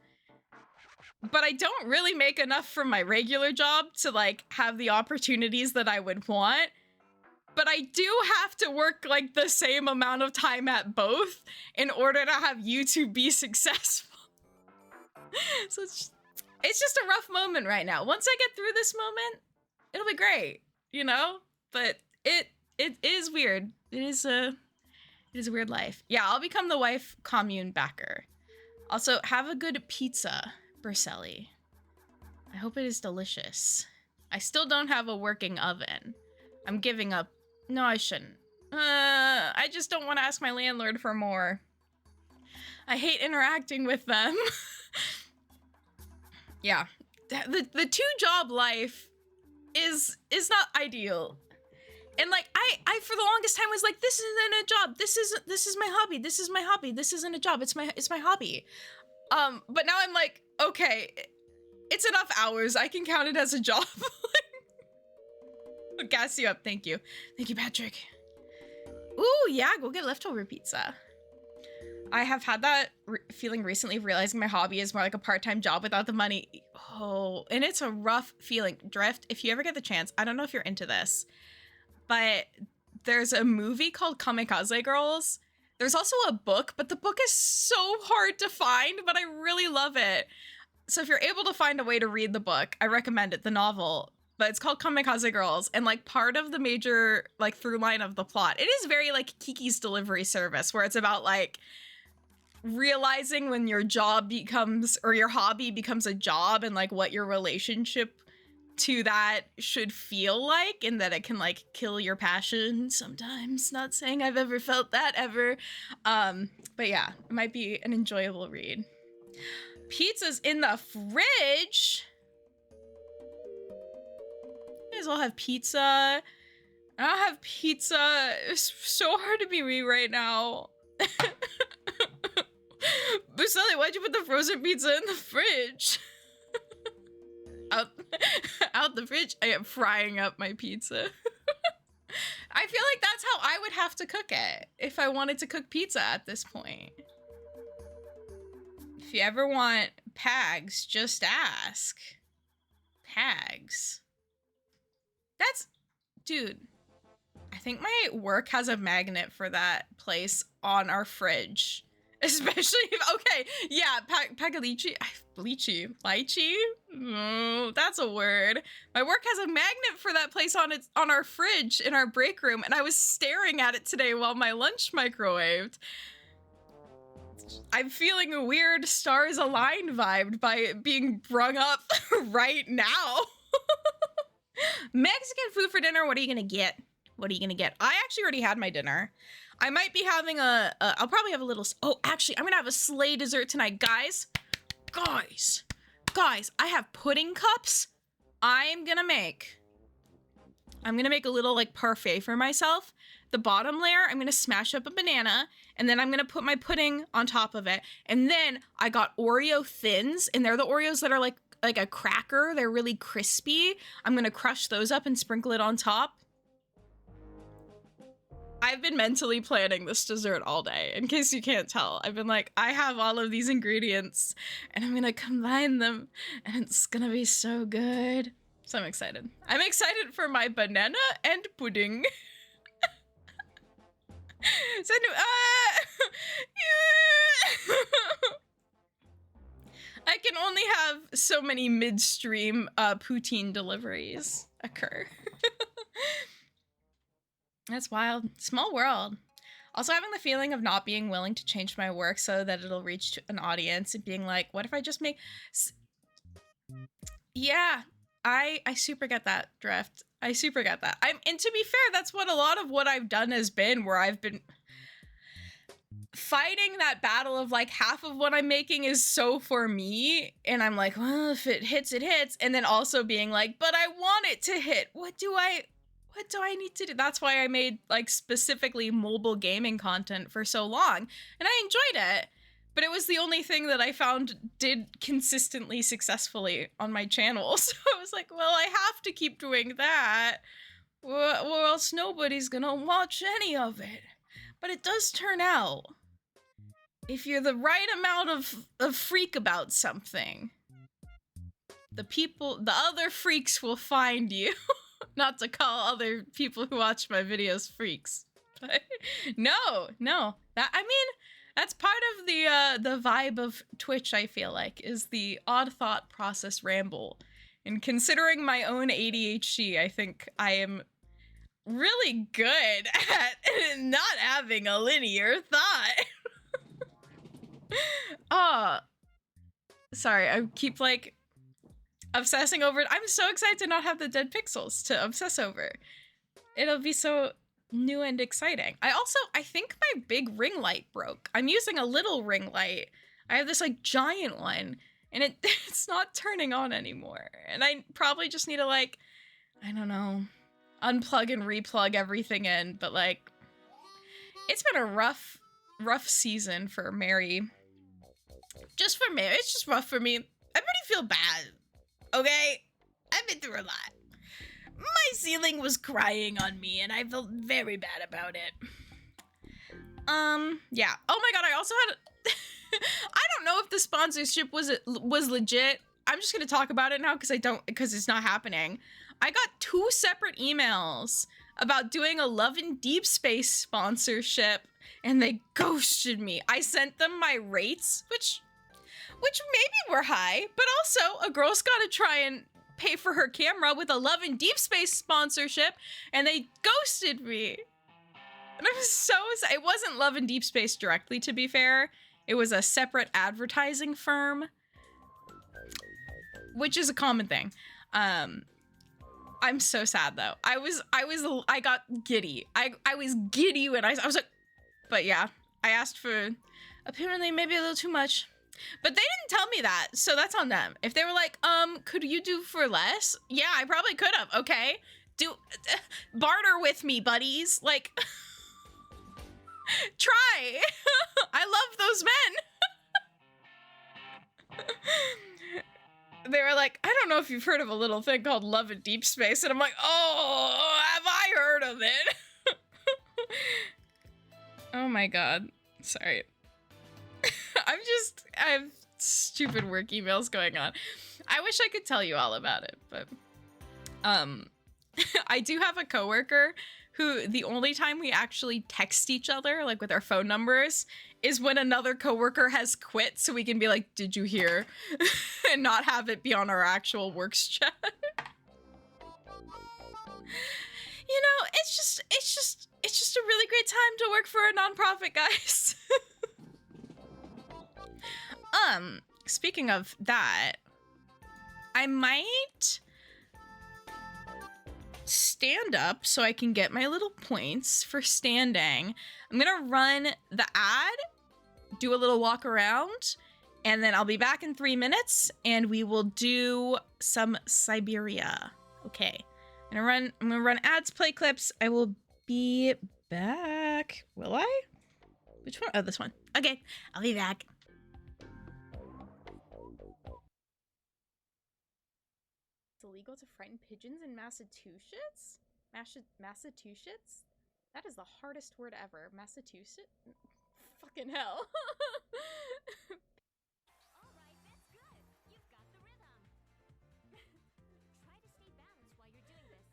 But I don't really make enough from my regular job to like have the opportunities that I would want. But I do have to work like the same amount of time at both in order to have YouTube be successful. So it's just a rough moment right now. Once I get through this moment, it'll be great, you know? But it is weird. It is a weird life. Yeah, I'll become the wife commune backer. Also, have a good pizza, Berselli. I hope it is delicious. I still don't have a working oven. I'm giving up. No, I shouldn't. I just don't want to ask my landlord for more. I hate interacting with them. Yeah. The two-job life is not ideal. And like I for the longest time was like, this isn't a job. This is my hobby. This is my hobby. This isn't a job. It's my hobby. But now I'm like, okay, it's enough hours. I can count it as a job. I'll gas you up. Thank you. Thank you, Patrick. Ooh, yeah, go get leftover pizza. I have had that feeling recently, realizing my hobby is more like a part-time job without the money. Oh, and it's a rough feeling. Drift, if you ever get the chance, I don't know if you're into this, but there's a movie called Kamikaze Girls. There's also a book, but the book is so hard to find, but I really love it. So if you're able to find a way to read the book, I recommend it, the novel. But it's called Kamikaze Girls, and like part of the major like through line of the plot, it is very like Kiki's Delivery Service, where it's about like realizing when your job becomes, or your hobby becomes a job, and like what your relationship to that should feel like, and that it can like kill your passion sometimes. Not saying I've ever felt that ever. But yeah, it might be an enjoyable read. Pizza's in the fridge. You guys all have pizza. I don't have pizza. It's so hard to be me right now. But Sally, why'd you put the frozen pizza in the fridge? out the fridge. I am frying up my pizza. I feel like that's how I would have to cook it if I wanted to cook pizza at this point. If you ever want Pags, just ask. Pags. That's, dude, I think my work has a magnet for that place on our fridge. Especially if, okay, yeah, lychee? Oh, that's a word. My work has a magnet for that place on our fridge in our break room, and I was staring at it today while my lunch microwaved. I'm feeling a weird stars aligned vibe by it being brung up right now. Mexican food for dinner, what are you gonna get? What are you gonna get? I actually already had my dinner. I might be having I'll probably have a little, oh, actually, I'm gonna have a sleigh dessert tonight. Guys, I have pudding cups. I'm gonna make a little like parfait for myself. The bottom layer, I'm gonna smash up a banana, and then I'm gonna put my pudding on top of it. And then I got Oreo Thins, and they're the Oreos that are like a cracker. They're really crispy. I'm gonna crush those up and sprinkle it on top. I've been mentally planning this dessert all day, in case you can't tell. I've been like, I have all of these ingredients, and I'm gonna combine them, and it's gonna be so good. So I'm excited. I'm excited for my banana and pudding. I can only have so many midstream poutine deliveries occur. That's wild. Small world. Also having the feeling of not being willing to change my work so that it'll reach an audience, and being like, what if I just make... Yeah, I super get that, Drift. I super get that. And to be fair, that's what a lot of what I've done has been, where I've been fighting that battle of like, half of what I'm making is so for me, and I'm like, well, if it hits, it hits. And then also being like, but I want it to hit. What do I need to do? That's why I made like specifically mobile gaming content for so long, and I enjoyed it, but it was the only thing that I found did consistently successfully on my channel. So I was like, well, I have to keep doing that, or else nobody's gonna watch any of it. But it does turn out, if you're the right amount of freak about something, the other freaks will find you. Not to call other people who watch my videos freaks, but no, that's part of the vibe of Twitch. I feel like is the odd thought process ramble, and considering my own ADHD, I think I am really good at not having a linear thought. Oh, sorry, I keep like obsessing over it. I'm so excited to not have the dead pixels to obsess over. It'll be so new and exciting. I think my big ring light broke. I'm using a little ring light. I have this like giant one and it's not turning on anymore. And I probably just need to like, I don't know, unplug and replug everything in. But like, it's been a rough season for Mary. Just for Mary, it's just rough for me. Everybody feel bad, okay? I've been through a lot. My ceiling was crying on me and I felt very bad about it. Yeah. Oh my god, I also had I don't know if the sponsorship was legit. I'm just gonna talk about it now because it's not happening. I got 2 separate emails about doing a Love in Deep Space sponsorship and they ghosted me. I sent them my rates, which maybe were high, but also a girl's gotta try and pay for her camera with a Love in Deep Space sponsorship, and they ghosted me. And I'm so sad. It wasn't Love in Deep Space directly, to be fair. It was a separate advertising firm, which is a common thing. I'm so sad though. I got giddy. I was giddy when I was like, but yeah, I asked for apparently maybe a little too much. But they didn't tell me that, so that's on them. If they were like, could you do for less? Yeah, I probably could have, okay? Barter with me, buddies. Like, try. I love those men. They were like, I don't know if you've heard of a little thing called Love in Deep Space. And I'm like, oh, have I heard of it? Oh my god. Sorry. I have stupid work emails going on. I wish I could tell you all about it, but I do have a coworker who the only time we actually text each other, like with our phone numbers, is when another coworker has quit, so we can be like, did you hear? And not have it be on our actual works chat. You know, it's just a really great time to work for a nonprofit, guys. Speaking of that, I might stand up so I can get my little points for standing. I'm gonna run the ad, do a little walk around, and then I'll be back in 3 minutes and we will do some Syberia. Okay. I'm gonna run ads, play clips. I will be back. Will I? Which one? Oh, this one. Okay, I'll be back. It's illegal to frighten pigeons in Massachusetts? Massachusetts? That is the hardest word ever. Massachusetts? Fucking hell. Alright, that's good. You've got the rhythm. Try to stay balanced while you're doing this.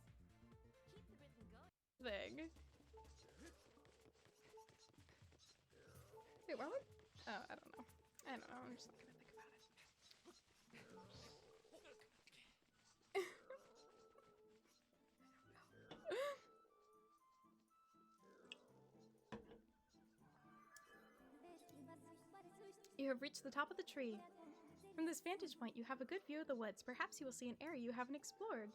Keep the rhythm going. Thing. Wait, why would... Oh, I don't know. I'm just not gonna think about it. You have reached the top of the tree. From this vantage point, you have a good view of the woods. Perhaps you will see an area you haven't explored.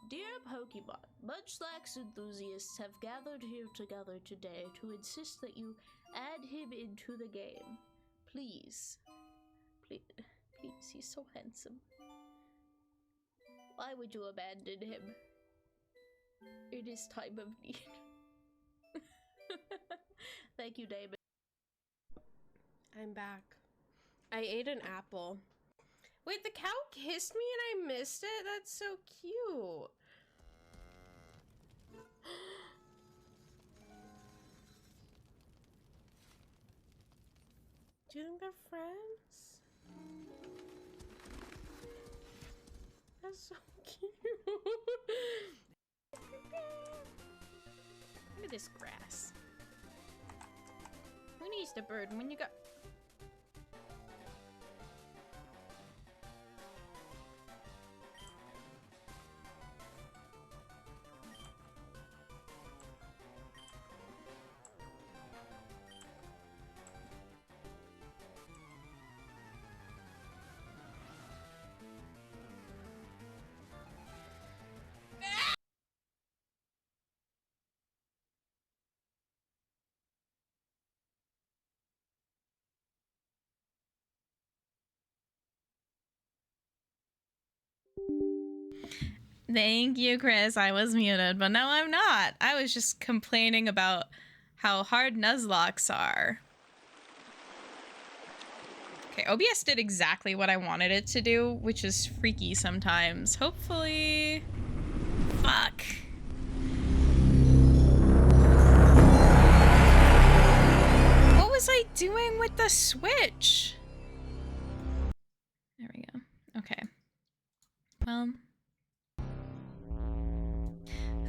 Dear Pokemon, Munchlax enthusiasts have gathered here together today to insist that you add him into the game. Please. please, please, he's so handsome. Why would you abandon him in his time of need? Thank you, David. I'm back. I ate an apple. Wait, the cow kissed me and I missed it? That's so cute. Do you think they're friends? That's so cute. Look at this grass. Who needs the bird when you got... Thank you, Chris. I was muted, but no, I'm not. I was just complaining about how hard Nuzlocks are. Okay, OBS did exactly what I wanted it to do, which is freaky sometimes. Hopefully... Fuck. What was I doing with the Switch? There we go. Okay.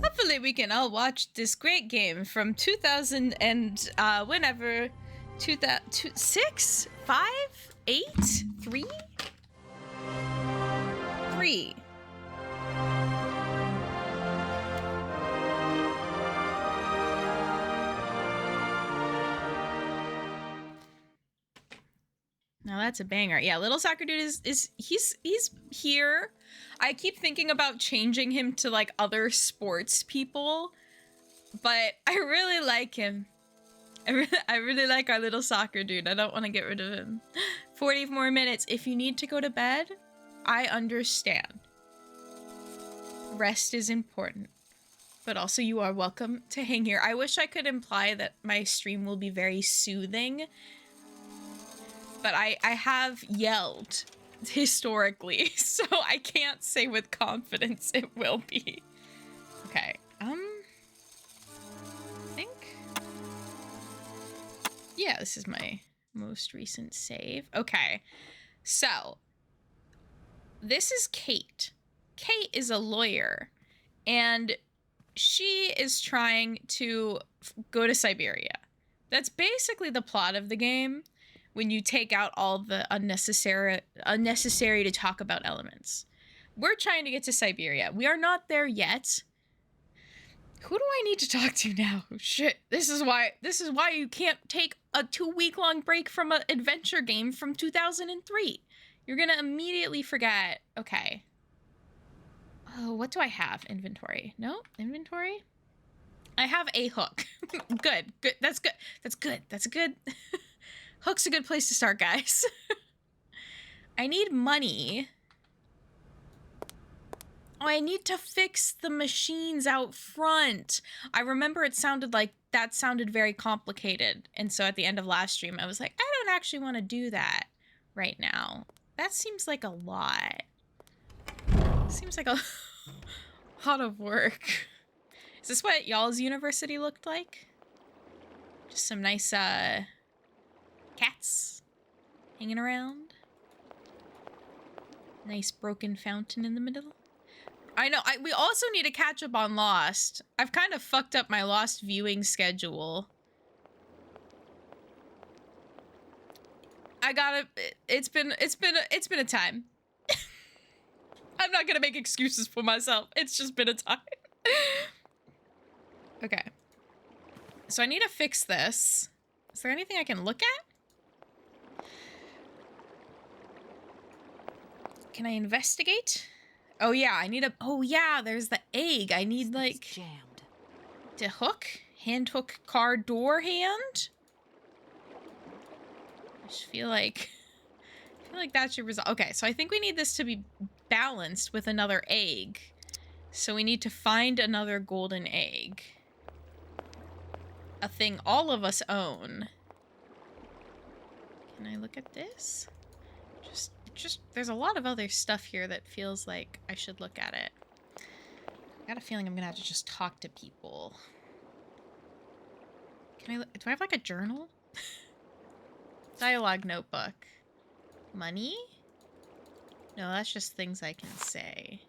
Hopefully we can all watch this great game from 2000 and whenever 2006, 5, 8, 3? 3. Now that's a banger. Yeah, Little Soccer Dude he's here. I keep thinking about changing him to like other sports people, but I really like him. I really like our Little Soccer Dude. I don't want to get rid of him. 40 more minutes. If you need to go to bed, I understand. Rest is important. But also you are welcome to hang here. I wish I could imply that my stream will be very soothing. But I have yelled historically, so I can't say with confidence it will be. Okay, I think... Yeah, this is my most recent save. Okay, so this is Kate. Kate is a lawyer, and she is trying to go to Syberia. That's basically the plot of the game when you take out all the unnecessary to talk about elements. We're trying to get to Syberia. We are not there yet. Who do I need to talk to now? Shit, this is why you can't take a 2-week-long break from an adventure game from 2003. You're gonna immediately forget. Okay. Oh, what do I have? Inventory. No? Inventory? I have a hook. Good. Good. That's good. That's good. That's good. Hook's a good place to start, guys. I need money. Oh, I need to fix the machines out front. I remember it sounded like that sounded very complicated. And so at the end of last stream, I was like, I don't actually want to do that right now. That seems like a lot. Seems like a lot of work. Is this what y'all's university looked like? Just some nice, cats hanging around. Nice broken fountain in the middle. I know, we also need to catch up on Lost. I've kind of fucked up my Lost viewing schedule. I gotta, it's been a time. I'm not gonna make excuses for myself. It's just been a time. Okay. So I need to fix this. Is there anything I can look at? Can I investigate? Oh yeah, I need a... Oh yeah, there's the egg. I need like... jammed. To hook? Hand hook car door hand? I just feel like feel like that should result. Okay, so I think we need this to be balanced with another egg. So we need to find another golden egg. A thing all of us own. Can I look at this? There's a lot of other stuff here that feels like I should look at it. I got a feeling I'm gonna have to just talk to people. Do I have like a journal? Dialogue notebook. Money? No, that's just things I can say.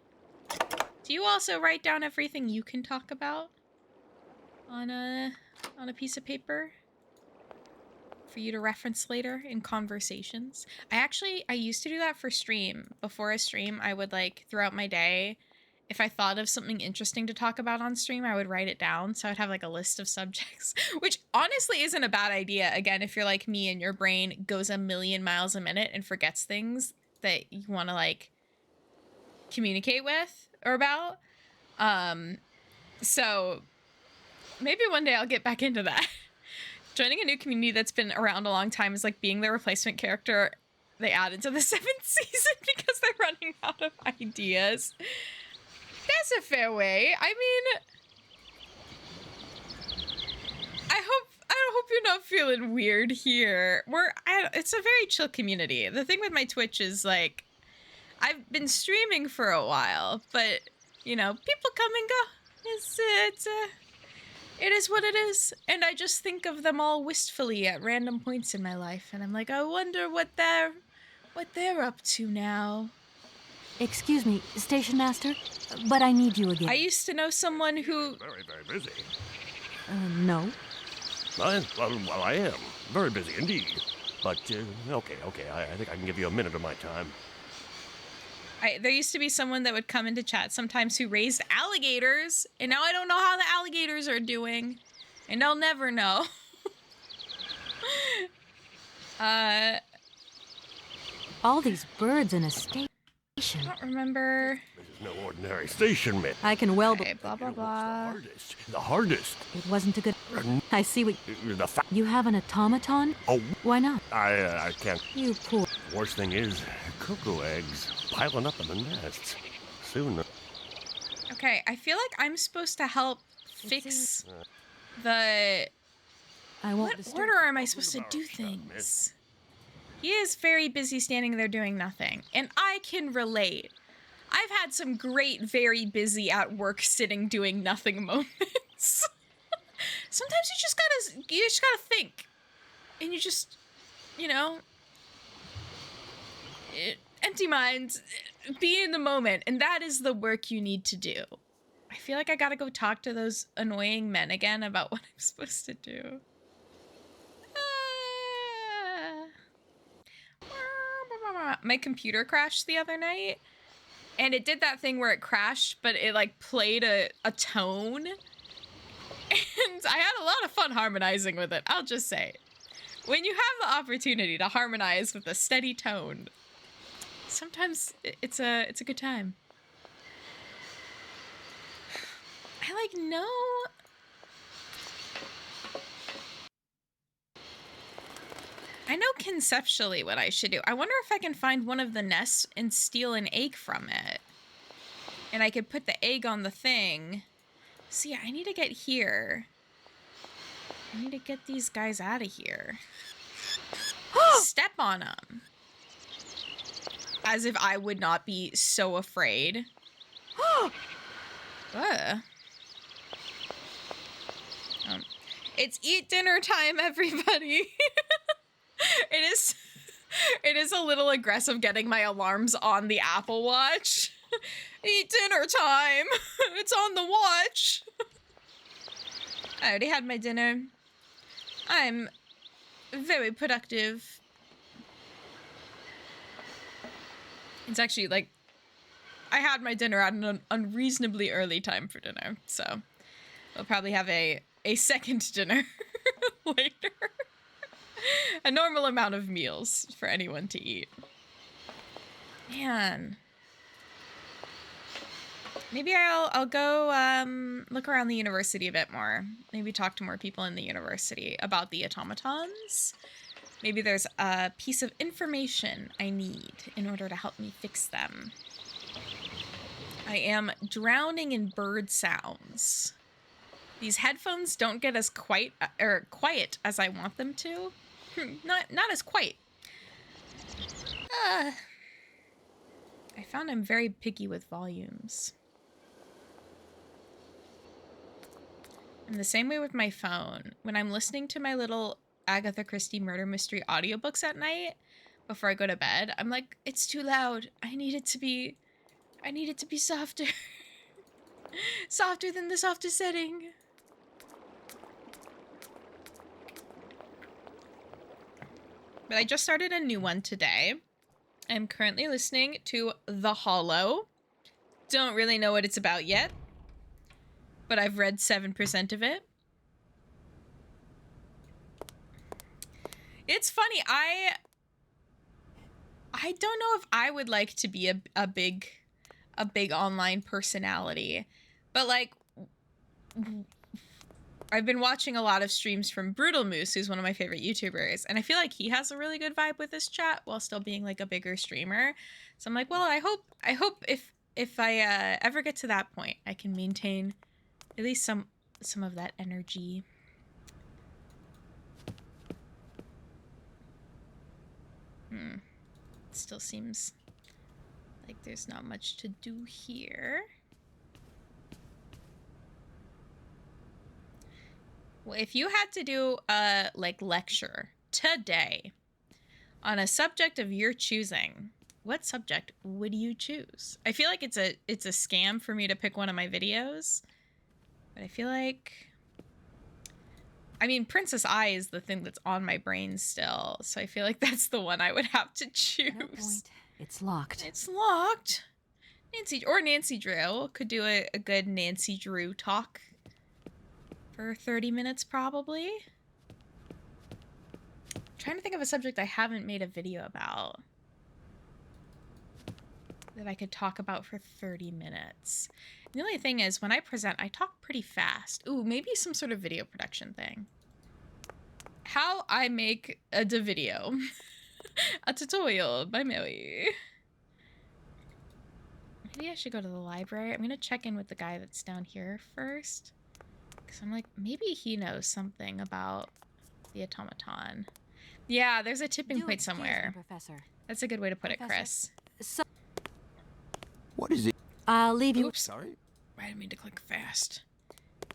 Do you also write down everything you can talk about on a piece of paper for you to reference later in conversations? I used to do that for stream. Before a stream, I would like throughout my day, if I thought of something interesting to talk about on stream, I would write it down. So I'd have like a list of subjects, which honestly isn't a bad idea. Again, if you're like me and your brain goes a million miles a minute and forgets things that you want to like communicate with or about. So maybe one day I'll get back into that. Joining a new community that's been around a long time is like being the replacement character they added to the 7th season because they're running out of ideas. That's a fair way. I mean, I hope you're not feeling weird here. It's a very chill community. The thing with my Twitch is like, I've been streaming for a while, but you know, people come and go. It is what it is, and I just think of them all wistfully at random points in my life, and I'm like, I wonder what they're up to now. Excuse me, Station Master, but I need you again. I used to know someone who... Very, very busy. No. Well, I am. Very busy indeed. But, okay, I think I can give you a minute of my time. There used to be someone that would come into chat sometimes who raised alligators, and now I don't know how the alligators are doing, and I'll never know. All these birds in a station. I don't remember. This is no ordinary station, man. I can well... Okay, blah, blah, blah. The hardest. It wasn't a good... I see what... The You have an automaton? Oh. Why not? I can't. You poor... Worst thing is, cuckoo eggs piling up in the nests. Soon. Okay, I feel like I'm supposed to help fix the... I won't What order am I supposed to do things? He is very busy standing there doing nothing, and I can relate. I've had some great, very busy at work sitting doing nothing moments. Sometimes you just gotta think, and you just, you know, empty mind, be in the moment, and that is the work you need to do. I feel like I gotta go talk to those annoying men again about what I'm supposed to do. My computer crashed the other night, and it did that thing where it crashed, but it like played a tone, and I had a lot of fun harmonizing with it. I'll just say, when you have the opportunity to harmonize with a steady tone, sometimes it's a good time. I know conceptually what I should do. I wonder if I can find one of the nests and steal an egg from it. And I could put the egg on the thing. So yeah, I need to get here. I need to get these guys out of here. Step on them. As if I would not be so afraid. It's eat dinner time, everybody. It is a little aggressive getting my alarms on the Apple Watch. Eat dinner time. It's on the watch. I already had my dinner. I'm very productive. It's actually like, I had my dinner at an unreasonably early time for dinner, so we'll probably have a second dinner later. A normal amount of meals for anyone to eat. Man. Maybe I'll go look around the university a bit more. Maybe talk to more people in the university about the automatons. Maybe there's a piece of information I need in order to help me fix them. I am drowning in bird sounds. These headphones don't get as quiet as I want them to. Not as quiet. I found I'm very picky with volumes. I'm the same way with my phone. When I'm listening to my little Agatha Christie murder mystery audiobooks at night before I go to bed, I'm like, it's too loud. I need it to be softer. Softer than the softest setting. But I just started a new one today. I'm currently listening to The Hollow. Don't really know what it's about yet, but I've read 7% of it. It's funny, I don't know if I would like to be a big online personality, but like I've been watching a lot of streams from Brutal Moose, who's one of my favorite YouTubers, and I feel like he has a really good vibe with this chat while still being like a bigger streamer. So I'm like, well, I hope if I ever get to that point, I can maintain at least some of that energy. It still seems like there's not much to do here. Well, if you had to do a lecture today on a subject of your choosing, what subject would you choose? I feel like it's a scam for me to pick one of my videos, but I feel like, I mean, Princess Eye is the thing that's on my brain still, so I feel like that's the one I would have to choose. No point. It's locked. It's locked. Nancy Drew could do a good Nancy Drew talk for 30 minutes probably. I'm trying to think of a subject I haven't made a video about that I could talk about for 30 minutes. The only thing is, when I present, I talk pretty fast. Ooh, maybe some sort of video production thing. How I make a video. A tutorial by Millie. Maybe I should go to the library. I'm gonna check in with the guy that's down here first. Because I'm like, maybe he knows something about the automaton. Yeah, there's a tipping point somewhere. Professor. That's a good way to put it, Chris. So, What is it? I'll leave you. Oops. Sorry? I didn't mean to click fast.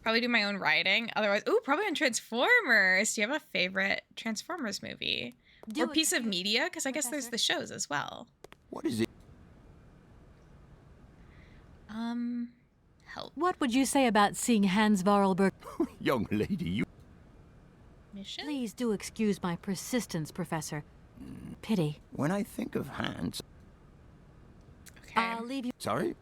Probably do my own writing. Otherwise, ooh, probably on Transformers. Do you have a favorite Transformers movie? Or piece of media? Because I guess there's the shows as well. What is it? Help. What would you say about seeing Hans Varlberg? Young lady, you... Mission? Please do excuse my persistence, Professor. Pity. When I think of Hans... Okay. I'll leave you. Sorry?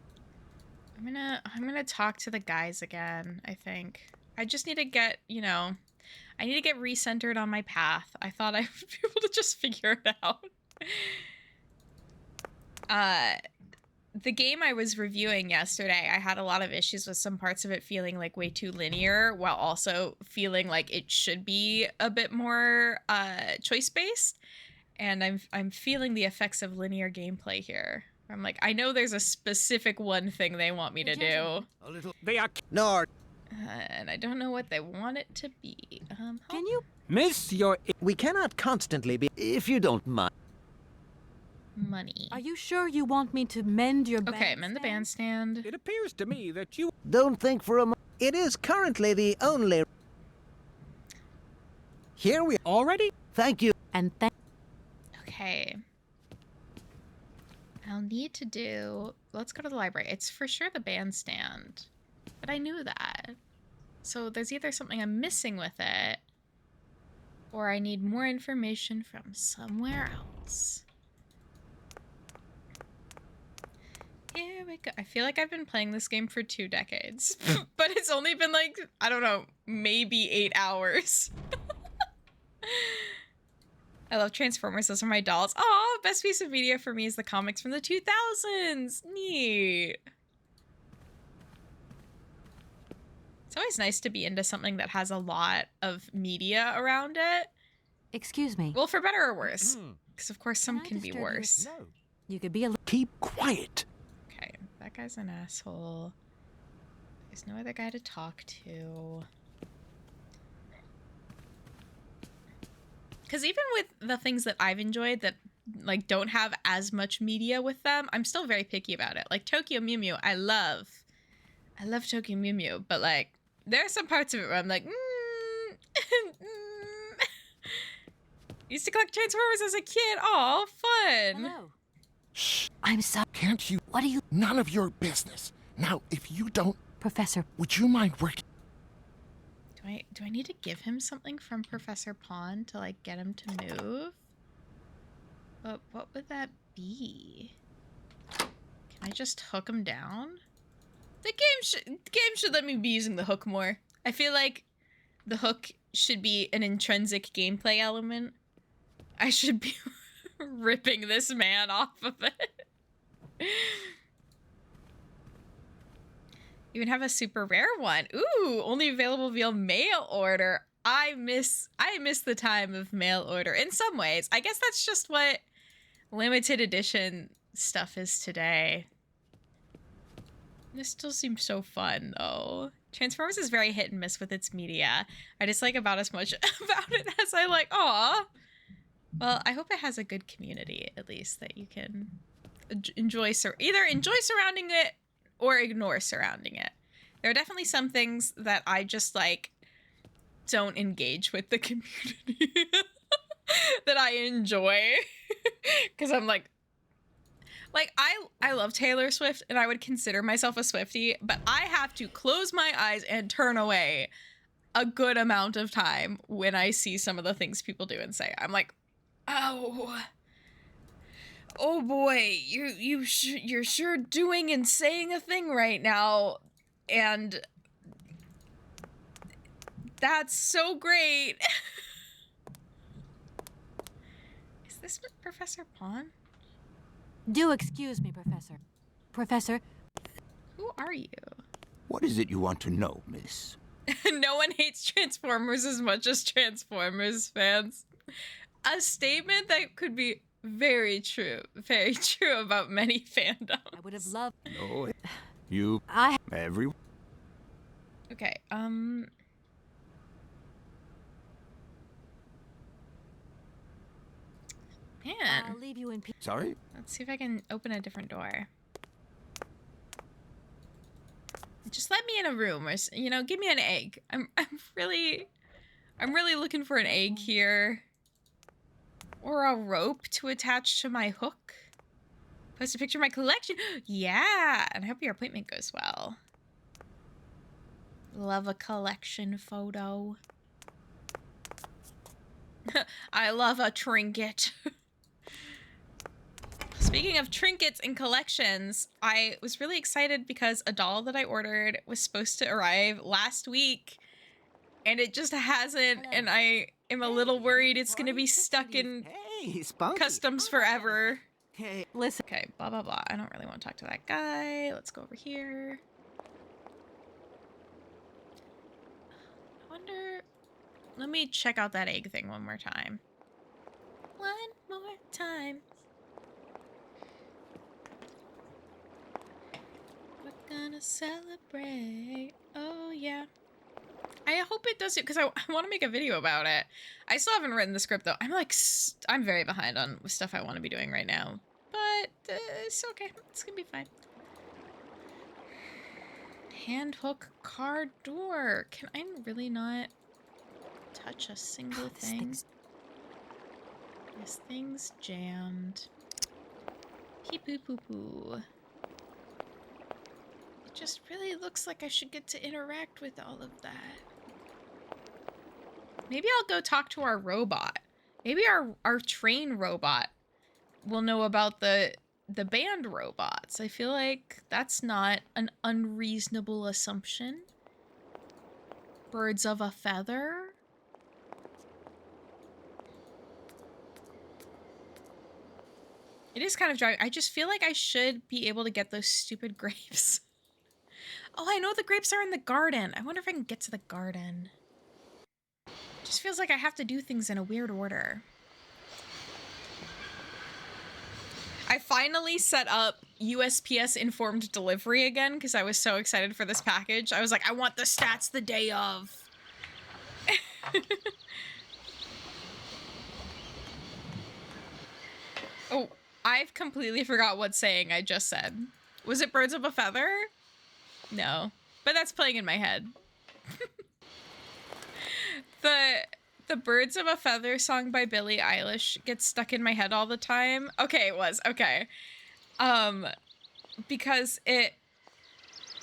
I'm gonna talk to the guys again, I think. I just need to get, I need to get recentered on my path. I thought I would be able to just figure it out. The game I was reviewing yesterday, I had a lot of issues with some parts of it feeling like way too linear, while also feeling like it should be a bit more choice-based. And I'm feeling the effects of linear gameplay here. I'm like, I know there's a specific one thing they want me to do. A little... They are... No. And I don't know what they want it to be. Can you? Miss, we cannot constantly be... If you don't mind. Money. Are you sure you want me to mend your Okay, mend the bandstand. It appears to me that you... Don't think for a moment. It is currently the only... Here we already? Thank you. And Okay. I'll need to do... Let's go to the library. It's for sure the bandstand. But I knew that. So there's either something I'm missing with it, or I need more information from somewhere else. Here we go. I feel like I've been playing this game for 2 decades. But it's only been like, I don't know, maybe 8 hours. I love Transformers. Those are my dolls. Oh, best piece of media for me is the comics from the 2000s. Neat. It's always nice to be into something that has a lot of media around it. Excuse me. Well, for better or worse. Because, of course, some I can be disturb you? worse. No. You could be a Keep quiet. Okay, that guy's an asshole. There's no other guy to talk to. Because even with the things that I've enjoyed that like don't have as much media with them, I'm still very picky about it. Like Tokyo Mew Mew, I love Tokyo Mew Mew, but like there are some parts of it where I'm like, Used to collect Transformers as a kid. Aw, fun. hello. I'm sorry. Can't you? What are you, None of your business. Now, if you don't, Professor? would you mind working? Do I need to give him something from Professor Pond to like get him to move? But what would that be? Can I just hook him down? The game should let me be using the hook more. I feel like the hook should be an intrinsic gameplay element. I should be ripping this man off of it. Even have a super rare one. Ooh, only available via mail order. I miss the time of mail order in some ways. I guess that's just what limited edition stuff is today. This still seems so fun though. Transformers is very hit and miss with its media. I dislike about as much about it as I like. Aw. Well, I hope it has a good community at least that you can enjoy. Either enjoy surrounding it or ignore surrounding it. There are definitely some things that I just like don't engage with the community that I enjoy because I'm like I love Taylor Swift and I would consider myself a Swiftie, but I have to close my eyes and turn away a good amount of time when I see some of the things people do and say. I'm like, oh boy, you're sure doing and saying a thing right now, and that's so great. Is this Professor Pond? Do excuse me, Professor. Professor, Who are you? What is it you want to know, miss? No one hates Transformers as much as Transformers fans. A statement that could be very true about many fandoms. I would have loved. No, you, every. Okay, man. I'll leave you in peace. Sorry? Let's see if I can open a different door. Just let me in a room, or give me an egg. I'm really looking for an egg here, or a rope to attach to my hook. Post a picture of my collection. Yeah, and I hope your appointment goes well. Love a collection photo. I love a trinket. Speaking of trinkets and collections, I was really excited because a doll that I ordered was supposed to arrive last week, and it just hasn't, and I am a little worried it's going to be stuck in customs forever. Hey, listen. Okay, blah, blah, blah. I don't really want to talk to that guy. Let's go over here. I wonder... Let me check out that egg thing one more time. One more time. We're gonna celebrate. Oh, yeah. I hope it does it because I want to make a video about it. I still haven't written the script though. I'm very behind on stuff I want to be doing right now. But it's okay. It's gonna be fine. Hand hook car door. Can I really not touch a single thing? This thing's jammed. Pee poo poo poo. It just really looks like I should get to interact with all of that. Maybe I'll go talk to our robot. Maybe our train robot will know about the band robots. I feel like that's not an unreasonable assumption. Birds of a feather. It is kind of dry. I just feel like I should be able to get those stupid grapes. Oh, I know the grapes are in the garden. I wonder if I can get to the garden. just feels like I have to do things in a weird order. I finally set up USPS informed delivery again because I was so excited for this package. I was like, I want the stats the day of. Oh, I've completely forgot what saying I just said. Was it birds of a feather? No, but that's playing in my head. The Birds of a Feather song by Billie Eilish gets stuck in my head all the time. Okay, it was. Okay. Because it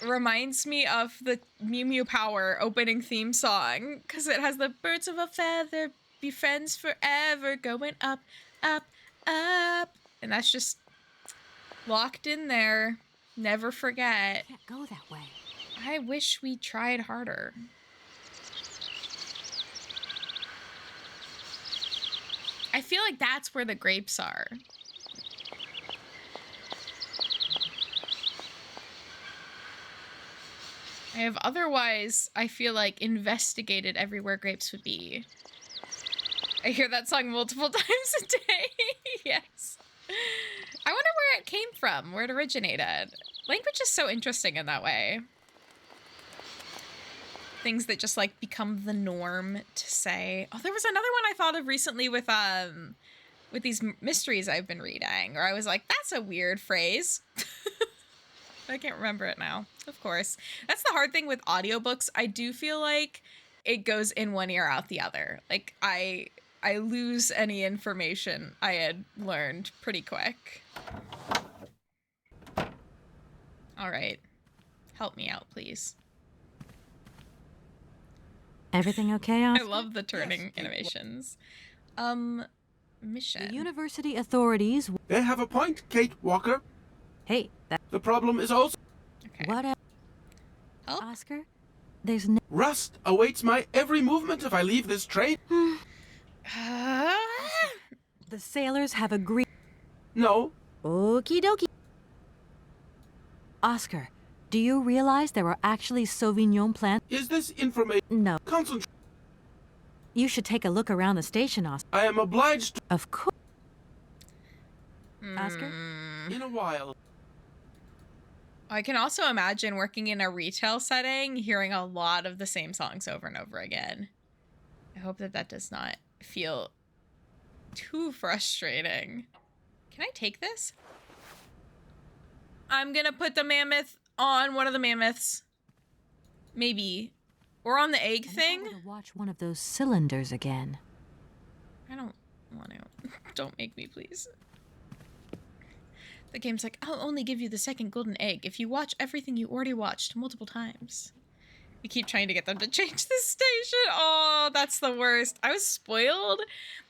reminds me of the Mew Mew Power opening theme song. Because it has the birds of a feather, be friends forever, going up, up, up. And that's just locked in there. Never forget. Can't go that way. I wish we tried harder. I feel like that's where the grapes are. I have otherwise, I feel like, investigated everywhere grapes would be. I hear that song multiple times a day. Yes. I wonder where it came from, where it originated. Language is so interesting in that way. Things that just like become the norm to say. Oh, there was another one I thought of recently with these mysteries I've been reading, where I was like, that's a weird phrase. I can't remember it now. Of course. That's the hard thing with audiobooks. I do feel like it goes in one ear out the other. Like I lose any information I had learned pretty quick. All right. Help me out, please. Everything okay, Oscar? I love the turning animations. Mission. The university authorities... They have a point, Kate Walker. Hey, that... The problem is also... Okay. What a... Help? Oscar? There's no... Rust awaits my every movement if I leave this train. The sailors have agreed... No. Okie dokie. Oscar, do you realize there are actually Sauvignon plants? Is this information... No. Concentrate. You should take a look around the station, Oscar. I am obliged to... Of course. Oscar? In a while. I can also imagine working in a retail setting, hearing a lot of the same songs over and over again. I hope that that does not feel too frustrating. Can I take this? I'm gonna put the mammoth on one of the mammoths. Maybe. Or on the egg thing. I want to watch one of those cylinders again. I don't want to. Don't make me, please. The game's like, I'll only give you the second golden egg if you watch everything you already watched multiple times. We keep trying to get them to change the station. Oh, that's the worst. I was spoiled.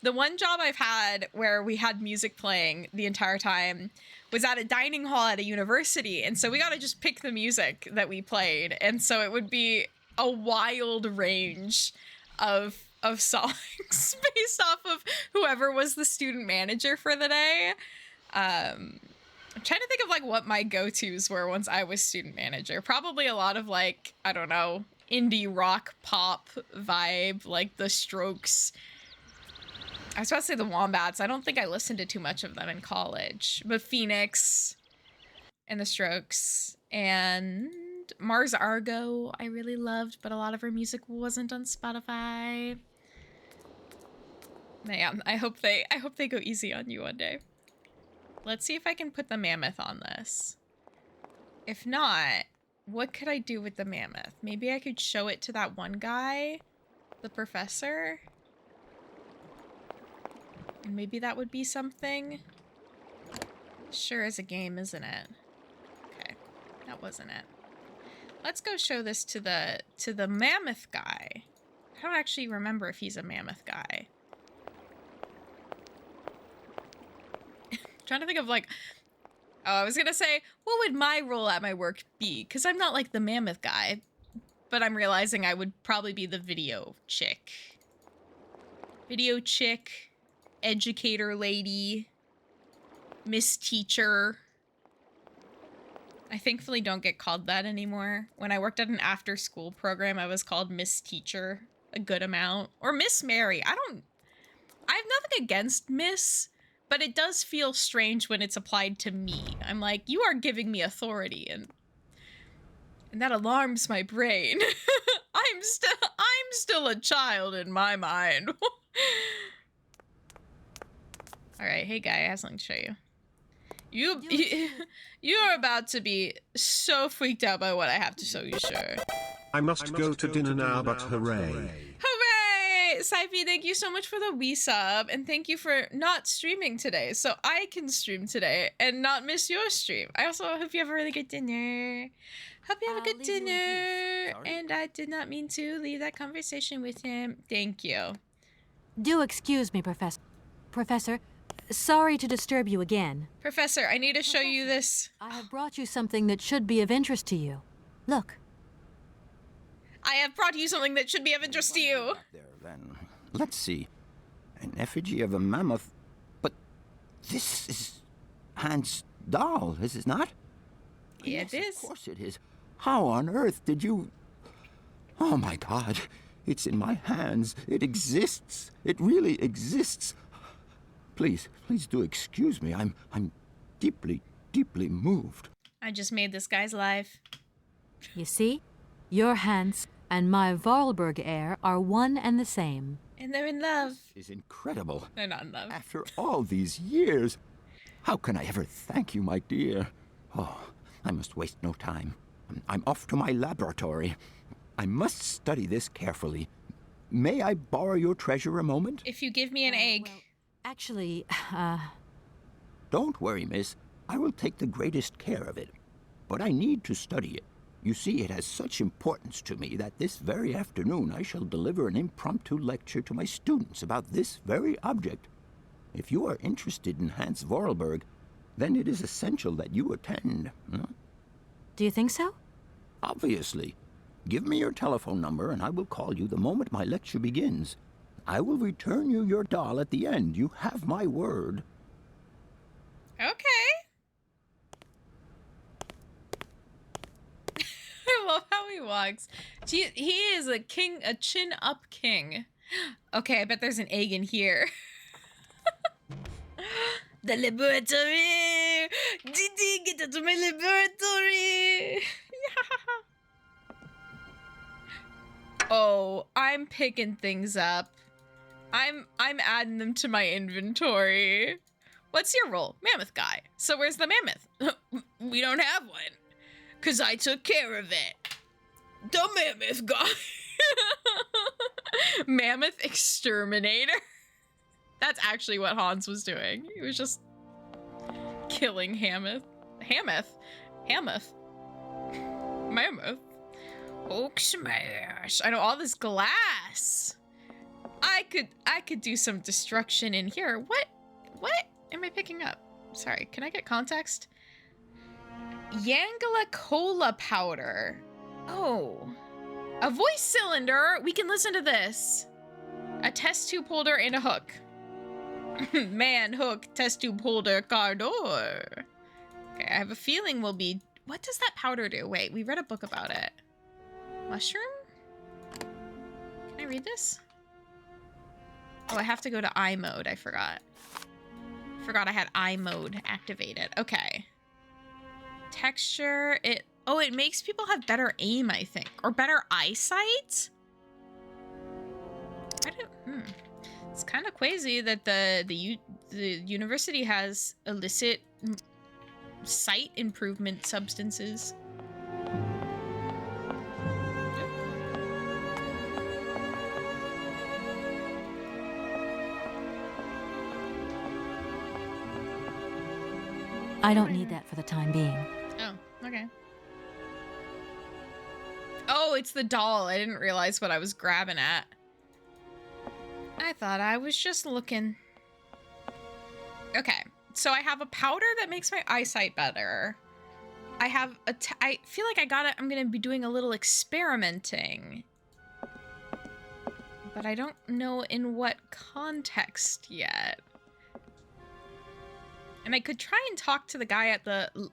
The one job I've had where we had music playing the entire time was at a dining hall at a university. And so we got to just pick the music that we played. And so it would be a wild range of songs based off of whoever was the student manager for the day. I'm trying to think of like what my go-tos were once I was student manager. Probably a lot of like, I don't know, indie rock pop vibe, like the Strokes. I was about to say the Wombats. I don't think I listened to too much of them in college, but Phoenix and the Strokes and Mars Argo I really loved, but a lot of her music wasn't on Spotify. Man, I hope they go easy on you one day. Let's see if I can put the mammoth on this. If not, what could I do with the mammoth? Maybe I could show it to that one guy, the professor. And maybe that would be something. Sure is a game, isn't it? Okay, that wasn't it. Let's go show this to the mammoth guy. I don't actually remember if he's a mammoth guy. Trying to think of like, oh, I was gonna say, what would my role at my work be? Because I'm not like the mammoth guy, but I'm realizing I would probably be the video chick. Video chick, educator lady, Miss Teacher. I thankfully don't get called that anymore. When I worked at an after-school program, I was called Miss Teacher a good amount. Or Miss Mary. I have nothing against Miss, but it does feel strange when it's applied to me. I'm like, you are giving me authority, and that alarms my brain. I'm still a child in my mind. All right, hey guy, I have something to show you. You're about to be so freaked out by what I have to show you, sir. I must go to dinner now, but hooray. Hooray! Syfy, thank you so much for the Wii sub, and thank you for not streaming today, so I can stream today and not miss your stream. I also hope you have a really good dinner. Hope you have a good dinner. And I did not mean to leave that conversation with him. Thank you. Do excuse me, Professor. Professor, sorry to disturb you again. Professor, I need to show you this. I have brought you something that should be of interest to you. Look. I have brought you something that should be of interest to you. There, then. Let's see. An effigy of a mammoth. But this is Hans' doll, is it not? Yeah, Yes, it is. Of course it is. How on earth did you... Oh, my God. It's in my hands. It exists. It really exists. Please do excuse me. I'm deeply, deeply moved. I just made this guy's life. You see? Your Hans and my Vorarlberg heir are one and the same. And they're in love. This is incredible. They're not in love. After all these years, how can I ever thank you, my dear? Oh, I must waste no time. I'm off to my laboratory. I must study this carefully. May I borrow your treasure a moment? If you give me an egg. Well, actually, Don't worry, miss. I will take the greatest care of it. But I need to study it. You see, it has such importance to me that this very afternoon I shall deliver an impromptu lecture to my students about this very object. If you are interested in Hans Vorarlberg, then it is essential that you attend. Huh? do you think so? Obviously. Give me your telephone number and I will call you the moment my lecture begins. I will return you your doll at the end. You have my word. Okay. I love how he walks. He is a king, a chin-up king. Okay, I bet there's an egg in here. The laboratory! Didi, get into my laboratory! Oh, I'm picking things up. I'm adding them to my inventory. What's your role? Mammoth guy. So where's the mammoth? We don't have one. 'Cause I took care of it. The mammoth guy. Mammoth exterminator. That's actually what Hans was doing. He was just killing Mammoth. Mammoth. Hulk smash. I know all this glass. I could do some destruction in here. What am I picking up? Sorry, can I get context? Yangala cola powder. Oh. A voice cylinder. We can listen to this. A test tube holder and a hook. Man, hook, test tube holder, car door. Okay, I have a feeling we'll be... What does that powder do? Wait, we read a book about it. Mushroom? Can I read this? Oh, I have to go to eye mode. I forgot. Forgot I had eye mode activated. Okay. Texture. It makes people have better aim, I think. Or better eyesight? I don't... It's kind of crazy that the university has illicit sight improvement substances. I don't need that for the time being. Oh, okay. Oh, it's the doll. I didn't realize what I was grabbing at. I thought I was just looking. Okay, so I have a powder that makes my eyesight better. I have I feel like I'm gonna be doing a little experimenting. But I don't know in what context yet. And I could try and talk to the guy at the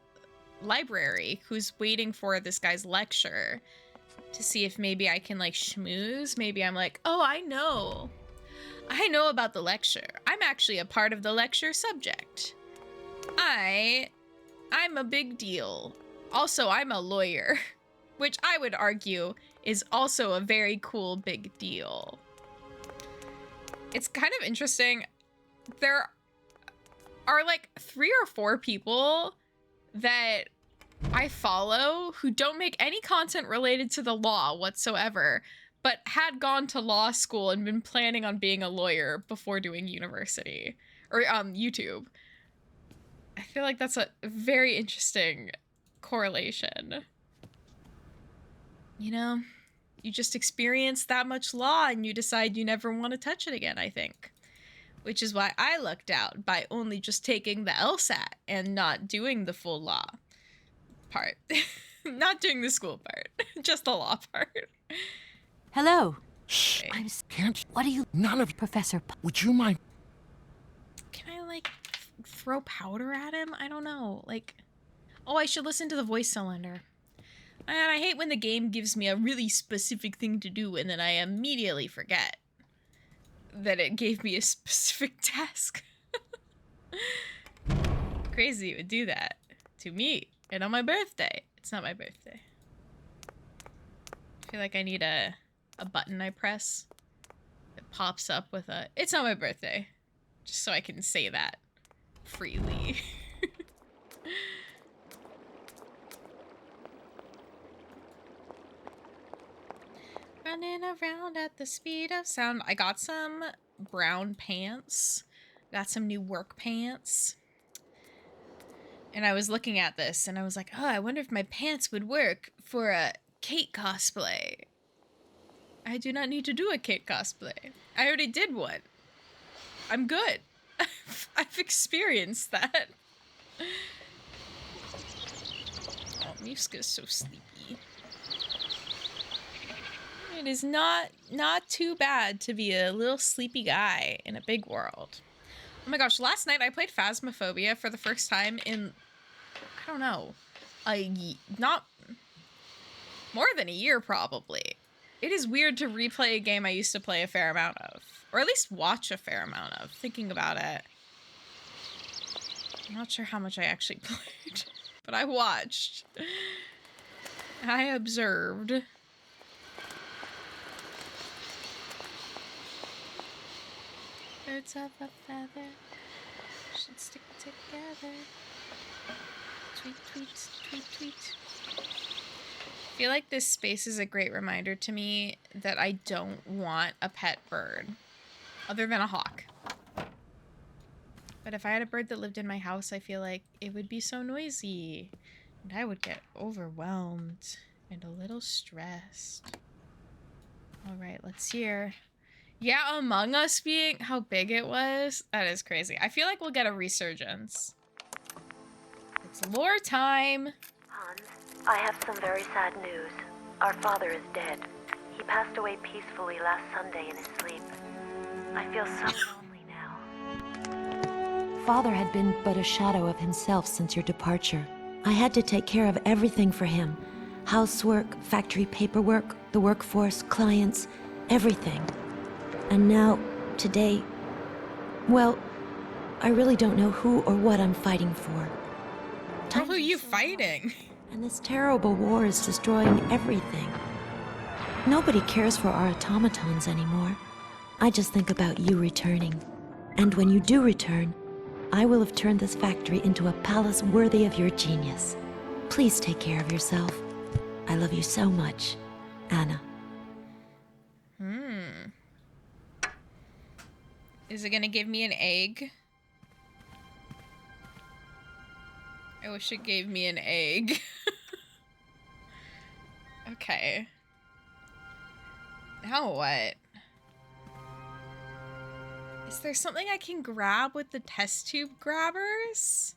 library who's waiting for this guy's lecture. to see if maybe I can like schmooze. Maybe I'm like, oh, I know about the lecture. I'm actually a part of the lecture subject. I'm a big deal. Also, I'm a lawyer, which I would argue is also a very cool big deal. It's kind of interesting. There are like 3 or 4 people that I follow who don't make any content related to the law whatsoever, but had gone to law school and been planning on being a lawyer before doing university or YouTube. I feel like that's a very interesting correlation. You know, you just experience that much law and you decide you never want to touch it again, I think. Which is why I lucked out by only just taking the LSAT and not doing the full law part. Not doing the school part, just the law part. Hello. Shh. Okay. Can't. What do you... None of you. Professor... Would you mind? Can I, like, throw powder at him? I don't know. Like, oh, I should listen to the voice cylinder. And I hate when the game gives me a really specific thing to do and then I immediately forget that it gave me a specific task. Crazy it would do that to me and on my birthday. It's not my birthday. I feel like I need a button I press that pops up with a, it's not my birthday. Just so I can say that freely. Running around at the speed of sound. I got some brown pants. Got some new work pants. And I was looking at this and I was like, oh, I wonder if my pants would work for a Kate cosplay. I do not need to do a Kate cosplay. I already did one. I'm good. I've experienced that. Oh, Muska's so sleepy. It is not too bad to be a little sleepy guy in a big world. Oh my gosh, last night I played Phasmophobia for the first time in, I don't know, not more than a year probably. It is weird to replay a game I used to play a fair amount of, or at least watch a fair amount of, thinking about it. I'm not sure how much I actually played, but I watched. I observed. Birds of a feather should stick together. Tweet, tweet, tweet, tweet. I feel like this space is a great reminder to me that I don't want a pet bird, other than a hawk. But if I had a bird that lived in my house, I feel like it would be so noisy, and I would get overwhelmed and a little stressed. All right, let's hear. Yeah, Among Us being how big it was, that is crazy. I feel like we'll get a resurgence. It's lore time. Hans, I have some very sad news. Our father is dead. He passed away peacefully last Sunday in his sleep. I feel so lonely now. Father had been but a shadow of himself since your departure. I had to take care of everything for him. Housework, factory paperwork, the workforce, clients, everything. And now, today, well, I really don't know who or what I'm fighting for. Well, who are you fighting? And this terrible war is destroying everything. Nobody cares for our automatons anymore. I just think about you returning. And when you do return, I will have turned this factory into a palace worthy of your genius. Please take care of yourself. I love you so much, Anna. Is it gonna give me an egg? I wish it gave me an egg. Okay. Now what? Is there something I can grab with the test tube grabbers?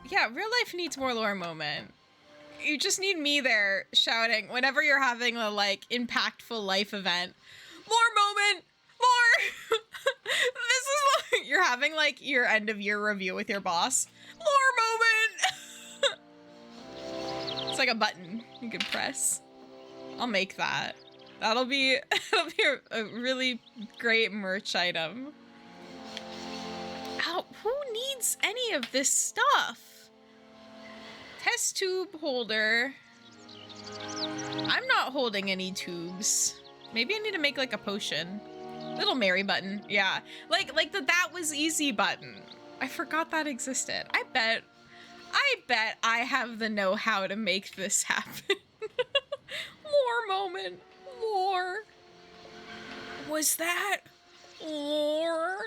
Yeah, real life needs more lore moment. You just need me there shouting whenever you're having a, like, impactful life event. More moment! More! This is like, you're having, like, your end of year review with your boss. More moment! It's like a button you can press. I'll make that. That'll be a really great merch item. Ow, who needs any of this stuff? Test tube holder. I'm not holding any tubes. Maybe I need to make like a potion. Little Mary button. Yeah. Like the that was easy button. I forgot that existed. I bet I have the know-how to make this happen. Lore moment. Lore. Was that lore?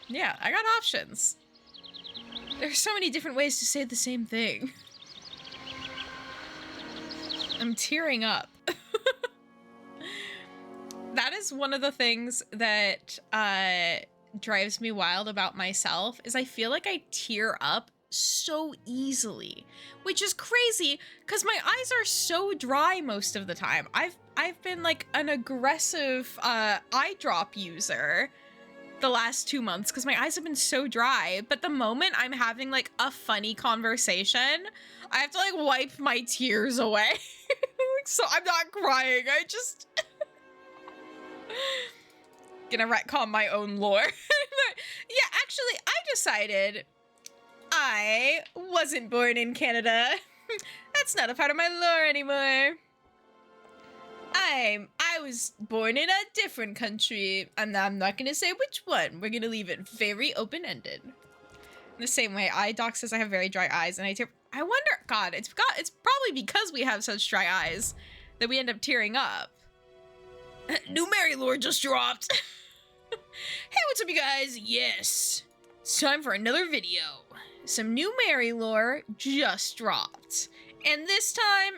Yeah, I got options. There's so many different ways to say the same thing. I'm tearing up. That is one of the things that drives me wild about myself, is I feel like I tear up so easily, which is crazy because my eyes are so dry most of the time. I've been like an aggressive eye drop user the last 2 months because my eyes have been so dry, but the moment I'm having like a funny conversation, I have to like wipe my tears away. So I'm not crying, I just gonna retcon my own lore. Yeah, actually, I decided I wasn't born in Canada. That's not a part of my lore anymore. I was born in a different country, and I'm not gonna say which one. We're gonna leave it very open-ended. The same way, eye doc says I have very dry eyes, and I wonder, God, it's probably because we have such dry eyes that we end up tearing up. New Mary lore just dropped. Hey, what's up, you guys? Yes, it's time for another video. Some new Mary lore just dropped, and this time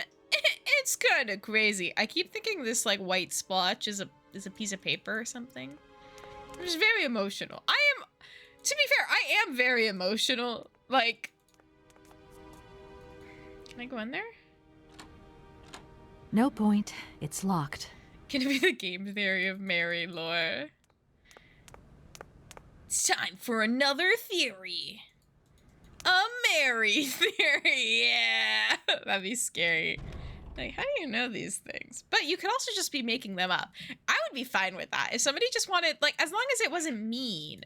it's kind of crazy. I keep thinking this like white splotch is a piece of paper or something. I'm just very emotional. To be fair, I am very emotional. Like, can I go in there? No point. It's locked. Can it be the game theory of Mary lore? It's time for another theory. A Mary theory, yeah. That'd be scary. Like, how do you know these things? But you could also just be making them up. I would be fine with that. If somebody just wanted, like, as long as it wasn't mean.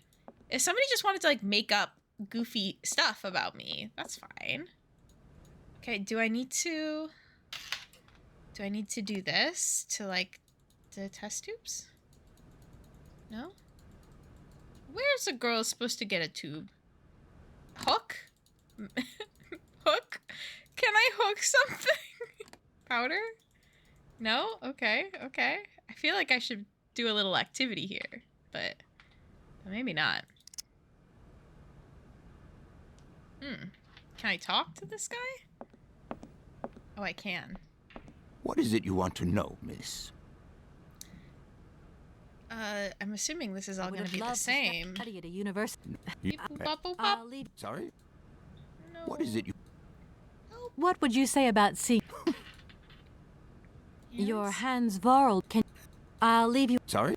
If somebody just wanted to, like, make up goofy stuff about me, that's fine. Okay, do I need to do this to, like, the test tubes? No? Where's a girl supposed to get a tube? Hook? Hook? Can I hook something? Powder? No? Okay, okay. I feel like I should do a little activity here, but maybe not. Can I talk to this guy? Oh, I can. What is it you want to know, miss? I'm assuming this is all going to be the same. Study at a university. I'll leave. Sorry? No. What is it you... What would you say about seeing your Hans Varl? I'll leave you. Sorry?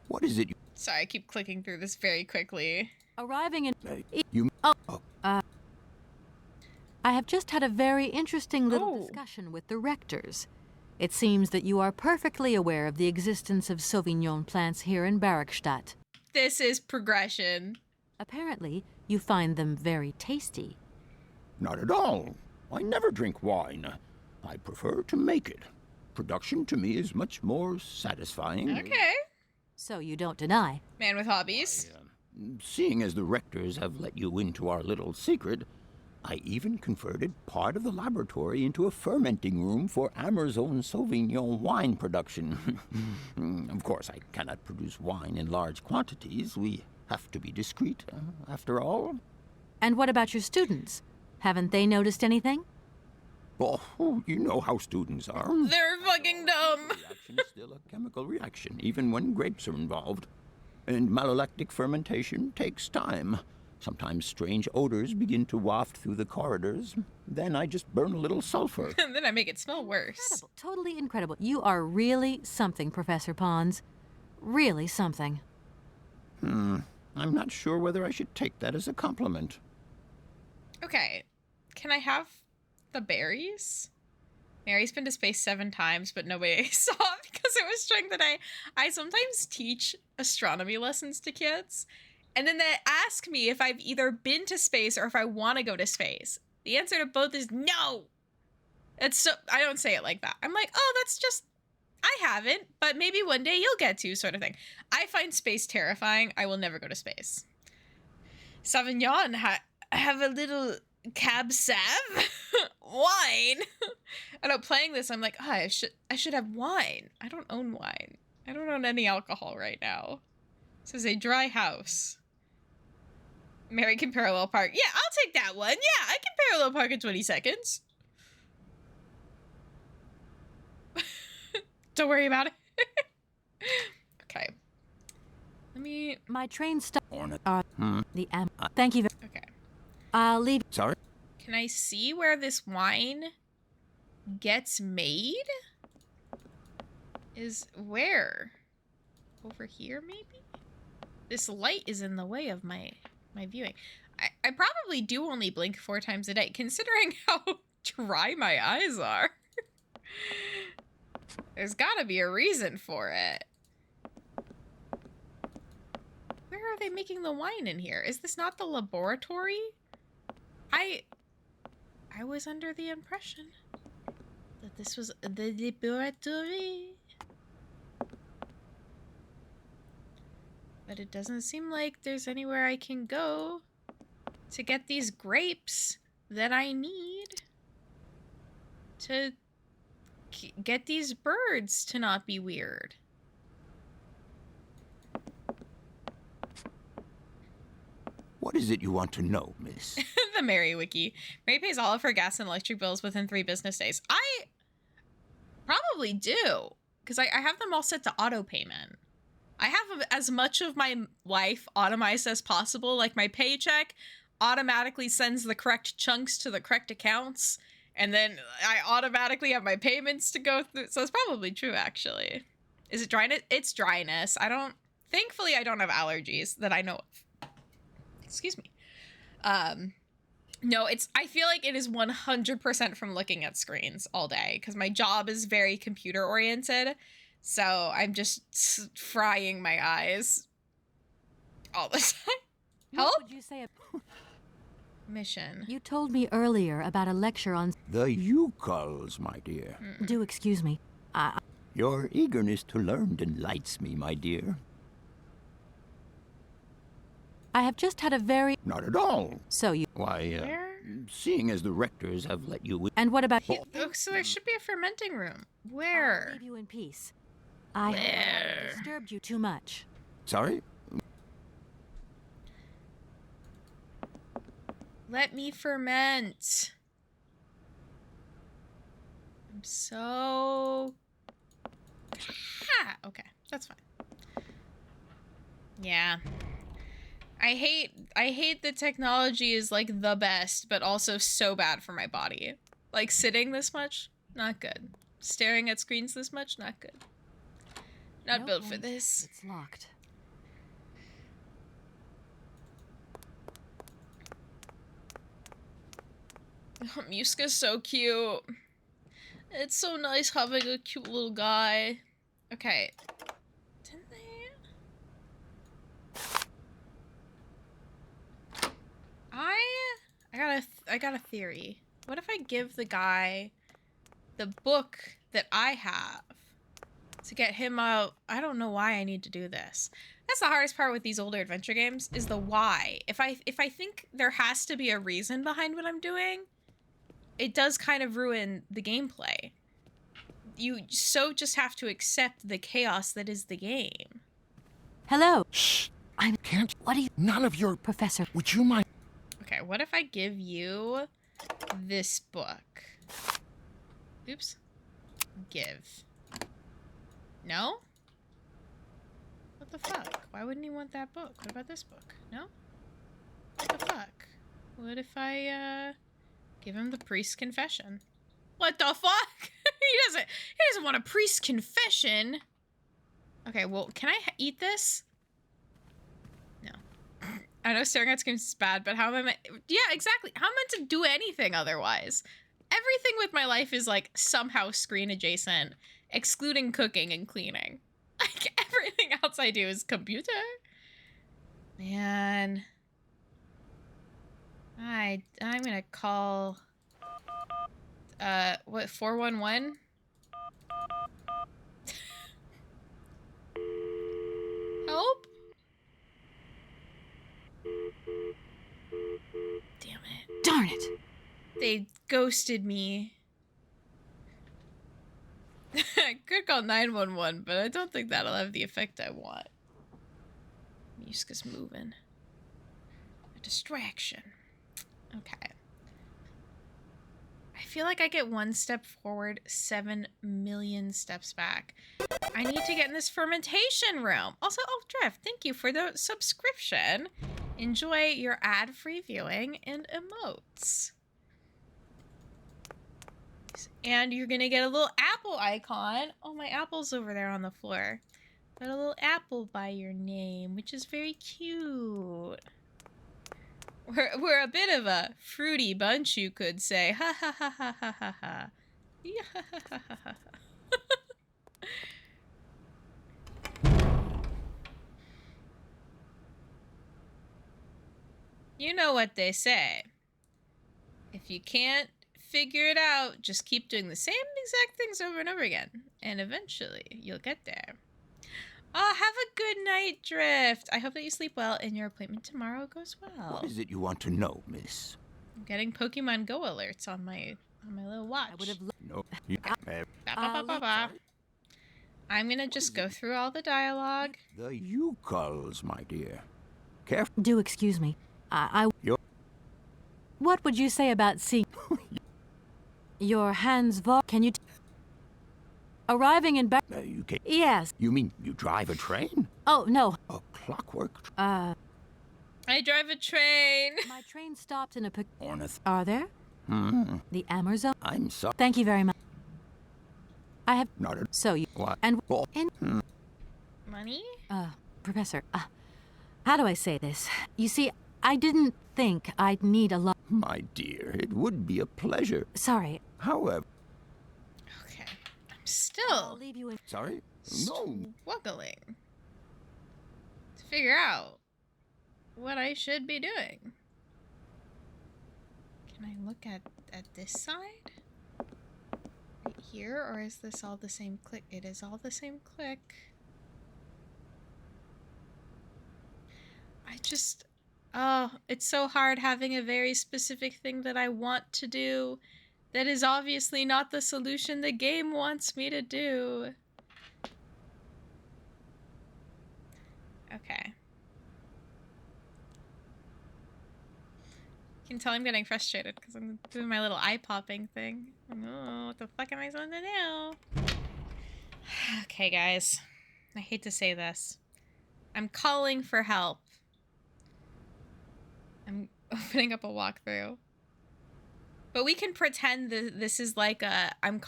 What is it you... Sorry, I keep clicking through this very quickly. Arriving in... You... I have just had a very interesting little discussion with the rectors. It seems that you are perfectly aware of the existence of Sauvignon plants here in Barrackstadt. This is progression. Apparently, you find them very tasty. Not at all. I never drink wine. I prefer to make it. Production to me is much more satisfying. Okay. So you don't deny. Man with hobbies. Seeing as the rectors have let you into our little secret, I even converted part of the laboratory into a fermenting room for Ammer's own Sauvignon wine production. Of course, I cannot produce wine in large quantities. We have to be discreet, after all. And what about your students? Haven't they noticed anything? Oh, you know how students are. They're fucking dumb. The reaction is still a chemical reaction, even when grapes are involved. And malolactic fermentation takes time. Sometimes strange odors begin to waft through the corridors. Then I just burn a little sulfur. And then I make it smell worse. Incredible. Totally incredible. You are really something, Professor Pons. Really something. I'm not sure whether I should take that as a compliment. Okay. Can I have the berries? Mary's been to space 7 times, but nobody saw it because it was during the day. I sometimes teach astronomy lessons to kids, and then they ask me if I've either been to space or if I want to go to space. The answer to both is no. It's so I don't say it like that. I'm like, oh, that's just I haven't, but maybe one day you'll get to, sort of thing. I find space terrifying. I will never go to space. Sauvignon, have a little cab sav wine. I know, playing this, I'm like, oh, I should have wine. I don't own wine. I don't own any alcohol right now. This is a dry house. Mary can parallel park. Yeah, I'll take that one. Yeah, I can parallel park in 20 seconds. Don't worry about it. Okay. Let me... My train stop. The Thank you. Okay. I'll leave. Sorry? Can I see where this wine gets made? Is where? Over here, maybe? This light is in the way of my viewing. I probably do only blink 4 times a day, considering how dry my eyes are. There's gotta be a reason for it. Where are they making the wine in here? Is this not the laboratory? I was under the impression that this was the laboratory. But it doesn't seem like there's anywhere I can go to get these grapes that I need to get these birds to not be weird. What is it you want to know, miss? The Mary Wiki. Mary pays all of her gas and electric bills within 3 business days. I probably do, because I have them all set to auto payment. I have as much of my life automized as possible. Like, my paycheck automatically sends the correct chunks to the correct accounts, and then I automatically have my payments to go through. So it's probably true, actually. Is it dryness? It's dryness. Thankfully, I don't have allergies that I know of. Excuse me. No, I feel like it is 100% from looking at screens all day, because my job is very computer oriented. So I'm just frying my eyes all the time. Help? What would you say? Mission. You told me earlier about a lecture on... The Yucals, my dear. Do excuse me. Your eagerness to learn delights me, my dear. I have just had a very... Not at all. So you... Why, seeing as the rectors have let you... And what about... Oh, so there should be a fermenting room. Where? I'll leave you in peace. I have disturbed you too much. Sorry? Let me ferment. I'm so... Ha! Okay, that's fine. Yeah. I hate that technology is like the best, but also so bad for my body. Like, sitting this much, not good. Staring at screens this much, not good. Not built for this. It's locked. Oh, Muska's so cute. It's so nice having a cute little guy. Okay. Didn't they? I got a theory. What if I give the guy the book that I have to get him out? I don't know why I need to do this. That's the hardest part with these older adventure games, is the why. If I think there has to be a reason behind what I'm doing, it does kind of ruin the gameplay. You just have to accept the chaos that is the game. Hello. Shh. I can't. What are you... None of your... Professor. Would you mind... Okay, what if I give you this book? Oops. Give. No? What the fuck? Why wouldn't he want that book? What about this book? No? What the fuck? What if I, give him the priest's confession? What the fuck? he doesn't want a priest's confession. Okay, well, can I eat this? No. I know staring at screens is bad, but how am I... Yeah, exactly. How am I meant to do anything otherwise? everything with my life is like somehow screen adjacent, excluding cooking and cleaning. Like everything else I do is computer. Man. I'm gonna call what, 411? Help? Damn it. Darn it. They ghosted me. I could call 911, but I don't think that'll have the effect I want. Muska's moving. A distraction. Okay. I feel like I get 1 step forward, 7 million steps back. I need to get in this fermentation room. Also, oh, Drift, thank you for the subscription. Enjoy your ad-free viewing and emotes. And you're gonna get a little apple icon. Oh, my apple's over there on the floor. Got a little apple by your name, which is very cute. We're a bit of a fruity bunch, you could say. Ha ha ha ha ha ha ha. Yeah, ha ha ha ha ha. You know what they say. If you can't figure it out, just keep doing the same exact things over and over again. And eventually, you'll get there. Oh, have a good night, Drift. I hope that you sleep well and your appointment tomorrow goes well. What is it you want to know, miss? I'm getting Pokemon Go alerts on my little watch. I would have No, you I'm gonna just go through all the dialogue. The Yucals, my dear. Careful. Do excuse me. What would you say about seeing your hands Can you arriving in You can Yes. You mean you drive a train? Oh, no. A clockwork? I drive a train. My train stopped in a Ornith. Are there? The Amazon? I'm sorry. Thank you very much. I have Not a... So you What? and Oh. in Money? Professor, how do I say this? You see, I didn't think I'd need a lot. My dear, it would be a pleasure. Sorry. However... Okay. I'm still I'll leave you in. Sorry? No. struggling to figure out what I should be doing. Can I look at this side? Right here? Or is this all the same click? It is all the same click. Oh, it's so hard having a very specific thing that I want to do that is obviously not the solution the game wants me to do. Okay. You can tell I'm getting frustrated because I'm doing my little eye popping thing. Oh, what the fuck am I supposed to do? Okay, guys. I hate to say this. I'm calling for help. I'm opening up a walkthrough. But we can pretend that this is like I'm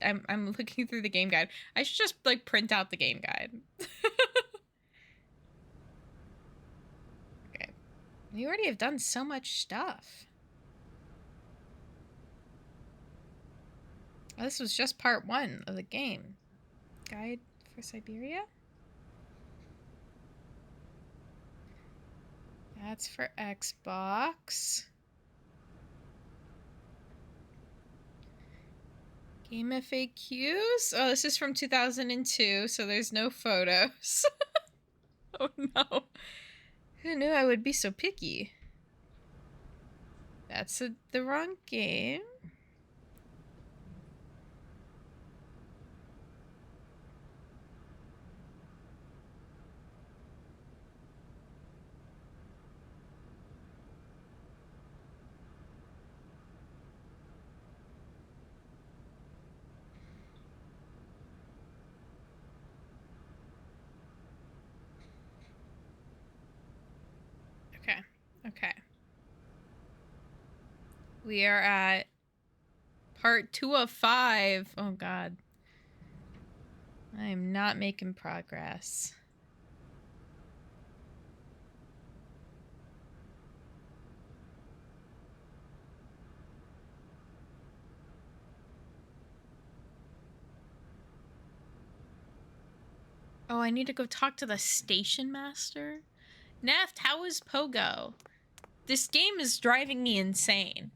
looking through the game guide. I should just like print out the game guide. Okay. We already have done so much stuff. Oh, this was just part 1 of the game. Guide for Syberia? That's for Xbox. Game FAQs? Oh, this is from 2002, so there's no photos. Oh no. Who knew I would be so picky? That's the wrong game. Okay. We are at part 2 of 5. Oh god. I am not making progress. Oh, I need to go talk to the station master? Neft, how is Pogo? This game is driving me insane.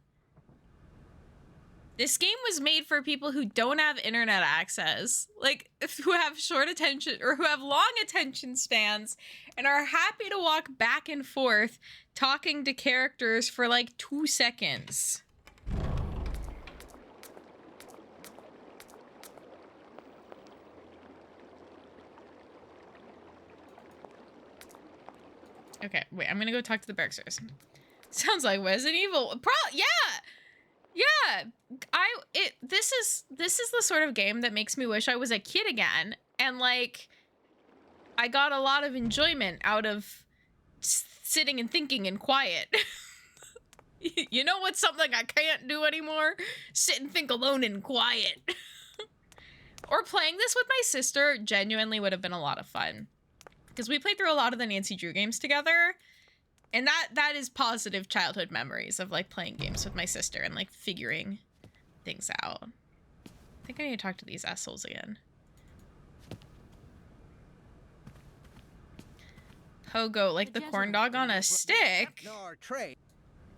This game was made for people who don't have internet access, like who have short attention or who have long attention spans and are happy to walk back and forth talking to characters for like 2 seconds. Okay, wait, I'm gonna go talk to the Bergsters. Sounds like Resident Evil. Yeah! Yeah, this is the sort of game that makes me wish I was a kid again, and like I got a lot of enjoyment out of sitting and thinking in quiet. You know what's something I can't do anymore? Sit and think alone in quiet. Or playing this with my sister genuinely would have been a lot of fun, because we played through a lot of the Nancy Drew games together. And that is positive childhood memories of like playing games with my sister and like figuring things out. I think I need to talk to these assholes again. Pogo, like the corn dog on a stick?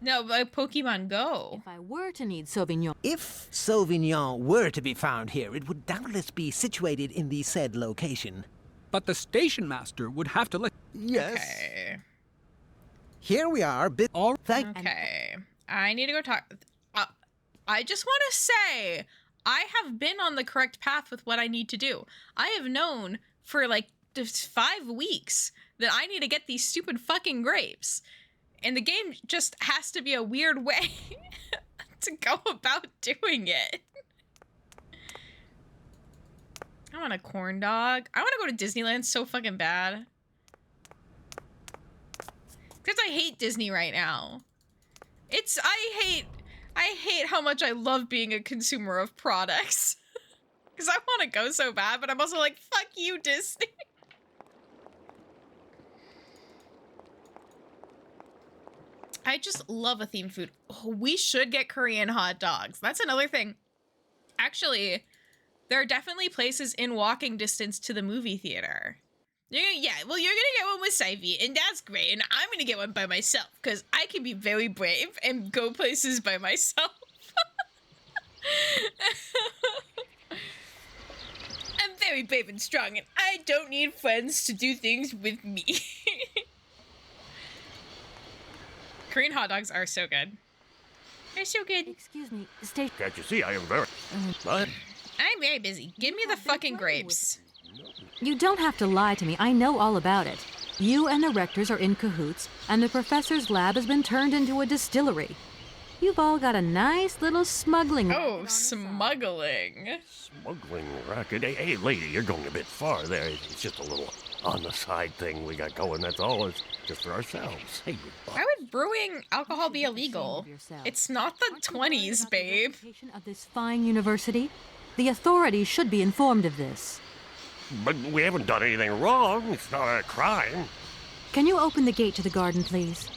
No, but Pokemon Go. If I were to need Sauvignon... If Sauvignon were to be found here, it would doubtless be situated in the said location. But the station master would have to let... Yes. Okay. Here we are. Okay. I need to go talk. I just want to say, I have been on the correct path with what I need to do. I have known for like 5 weeks that I need to get these stupid fucking grapes. And the game just has to be a weird way to go about doing it. I want a corn dog. I want to go to Disneyland so fucking bad. Because I hate Disney right now. I hate how much I love being a consumer of products. Because I want to go so bad, but I'm also like, fuck you, Disney. I just love a themed food. Oh, we should get Korean hot dogs. That's another thing. Actually, there are definitely places in walking distance to the movie theater. Yeah, well, you're gonna get one with Syberia, and that's great, and I'm gonna get one by myself, because I can be very brave and go places by myself. I'm very brave and strong, and I don't need friends to do things with me. Korean hot dogs are so good. They're so good. Excuse me, stay... Can't you see I am very... What? I'm very busy. Give me the fucking grapes. You don't have to lie to me. I know all about it. You and the rectors are in cahoots, and the professor's lab has been turned into a distillery. You've all got a nice little smuggling... Oh, smuggling. Smuggling racket? Hey, lady, you're going a bit far there. It's just a little on-the-side thing we got going, that's all. It's just for ourselves. Hey, why would brewing alcohol be illegal? It's not the 20s, babe. Of this fine university? The authorities should be informed of this. But we haven't done anything wrong. It's not a crime. Can you open the gate to the garden, please?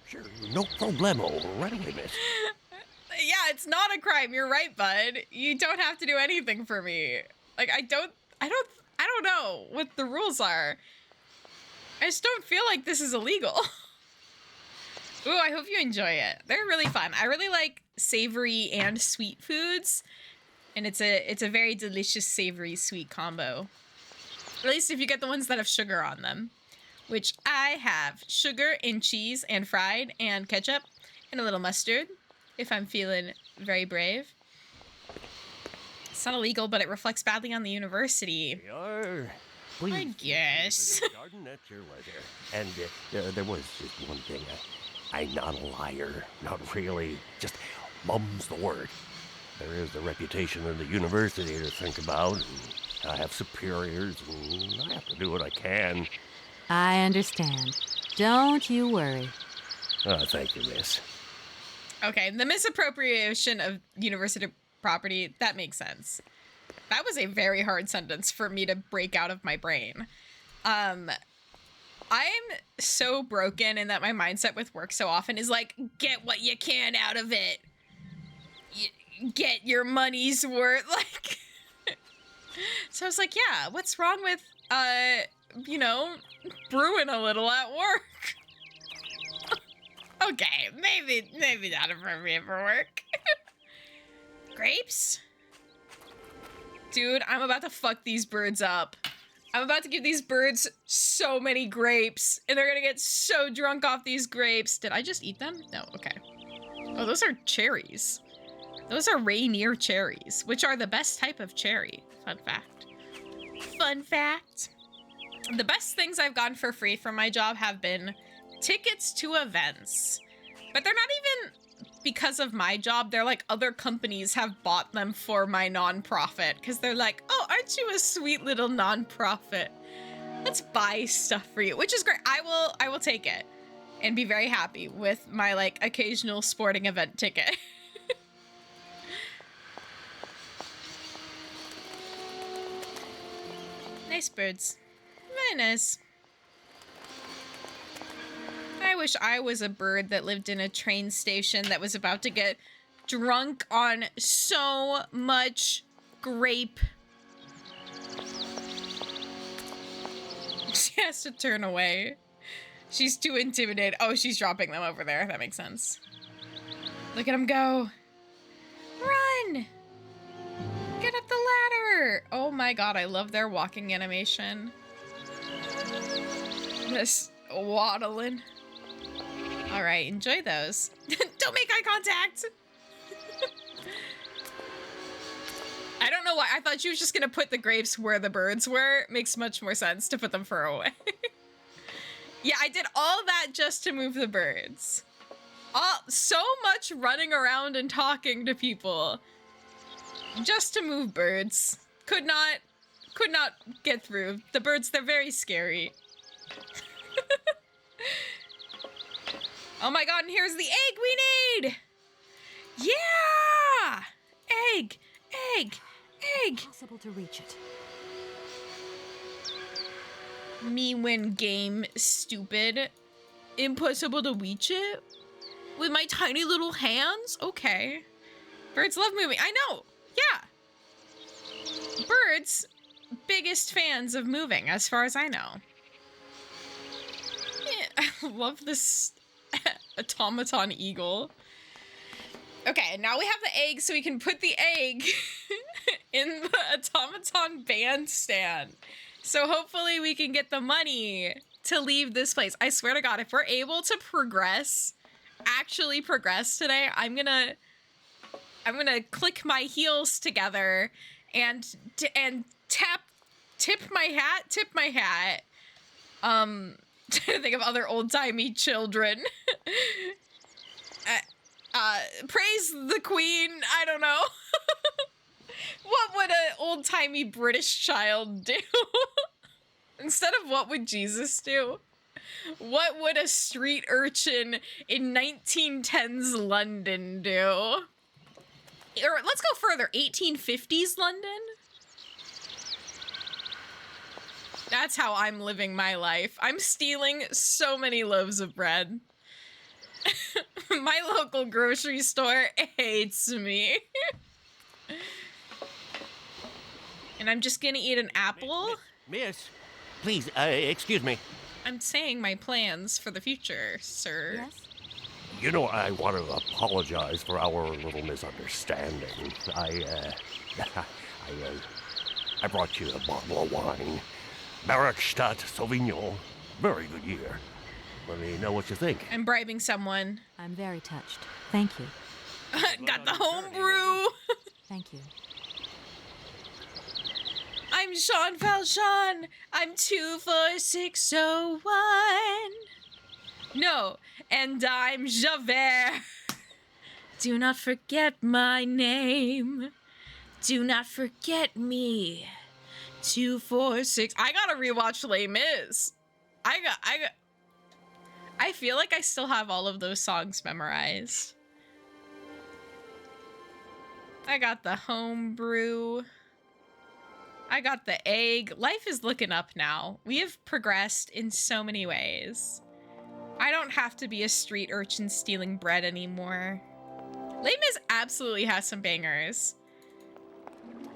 Sure. No problemo. Right away, miss. Yeah, it's not a crime. You're right, bud. You don't have to do anything for me. Like, I don't know what the rules are. I just don't feel like this is illegal. Ooh, I hope you enjoy it. They're really fun. I really like savory and sweet foods. And it's a very delicious savory sweet combo. At least if you get the ones that have sugar on them. Which I have sugar and cheese and fried and ketchup and a little mustard if I'm feeling very brave. It's not illegal, but it reflects badly on the university. We are. I guess. Garden at your leisure. And there was just one thing. I'm not a liar. Not really. Just mum's the word. There is the reputation of the university to think about, and I have superiors, and I have to do what I can. I understand. Don't you worry. Oh, thank you, miss. Okay, the misappropriation of university property, that makes sense. That was a very hard sentence for me to break out of my brain. I'm so broken in that my mindset with work so often is like, get what you can out of it. Get your money's worth. Like, so I was like, yeah, what's wrong with you know, brewing a little at work. Okay, maybe not appropriate for work. Grapes? Dude, I'm about to fuck these birds up. I'm about to give these birds so many grapes, and they're gonna get so drunk off these grapes. Did I just eat them? No, okay. Oh, those are cherries. Those are Rainier cherries, which are the best type of cherry. Fun fact. Fun fact. The best things I've gotten for free from my job have been tickets to events. But they're not even because of my job. They're like other companies have bought them for my nonprofit because they're like, oh, aren't you a sweet little nonprofit? Let's buy stuff for you, which is great. I will take it and be very happy with my like occasional sporting event ticket. Nice birds. Very nice. I wish I was a bird that lived in a train station that was about to get drunk on so much grape. She has to turn away. She's too intimidated. Oh, she's dropping them over there. That makes sense. Look at him go. Run! Get up the ladder! Oh my god, I love their walking animation. This waddling. Alright, enjoy those. Don't make eye contact! I don't know why. I thought she was just gonna put the grapes where the birds were. It makes much more sense to put them far away. Yeah, I did all that just to move the birds. So much running around and talking to people. Just to move birds. Could not get through. The birds, they're very scary. Oh my god, and here's the egg we need! Yeah! Egg! Egg! Egg! Impossible to reach it. Me win game, stupid. Impossible to reach it? With my tiny little hands? Okay. Birds love moving. I know! Yeah! Birds, biggest fans of moving, as far as I know. Yeah, I love this automaton eagle. Okay, now we have the egg, so we can put the egg in the automaton bandstand. So hopefully we can get the money to leave this place. I swear to God, if we're able to progress, actually progress today, I'm gonna click my heels together and tip my hat. Trying to think of other old-timey children. Praise the Queen. I don't know. What would an old-timey British child do? Instead of what would Jesus do? What would a street urchin in 1910s London do? Or let's go further, 1850s London? That's how I'm living my life. I'm stealing so many loaves of bread. My local grocery store hates me. And I'm just gonna eat an apple. Miss, please, excuse me. I'm saying my plans for the future, sir. Yes? You know, I want to apologize for our little misunderstanding. I brought you a bottle of wine. Barakstadt Sauvignon. Very good year. Let me know what you think. I'm bribing someone. I'm very touched. Thank you. Got the homebrew. Thank you. I'm Sean Falchon. I'm 24601. No, and I'm Javert. Do not forget my name. Do not forget me. 246. I gotta rewatch Les Mis. I feel like I still have all of those songs memorized. I got the homebrew. I got the egg. Life is looking up now. We have progressed in so many ways. I don't have to be a street urchin stealing bread anymore. Les Mis absolutely has some bangers.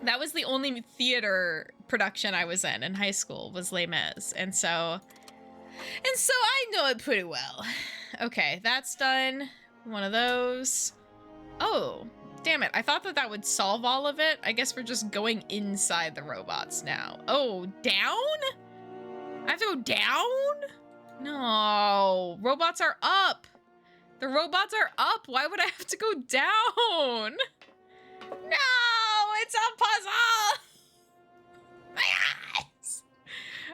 That was the only theater production I was in high school was Les Mis. And so I know it pretty well. Okay, that's done. One of those. Oh, damn it. I thought that would solve all of it. I guess we're just going inside the robots now. Oh, down? I have to go down? No, robots are up. The robots are up. Why would I have to go down? No, it's a puzzle. My eyes.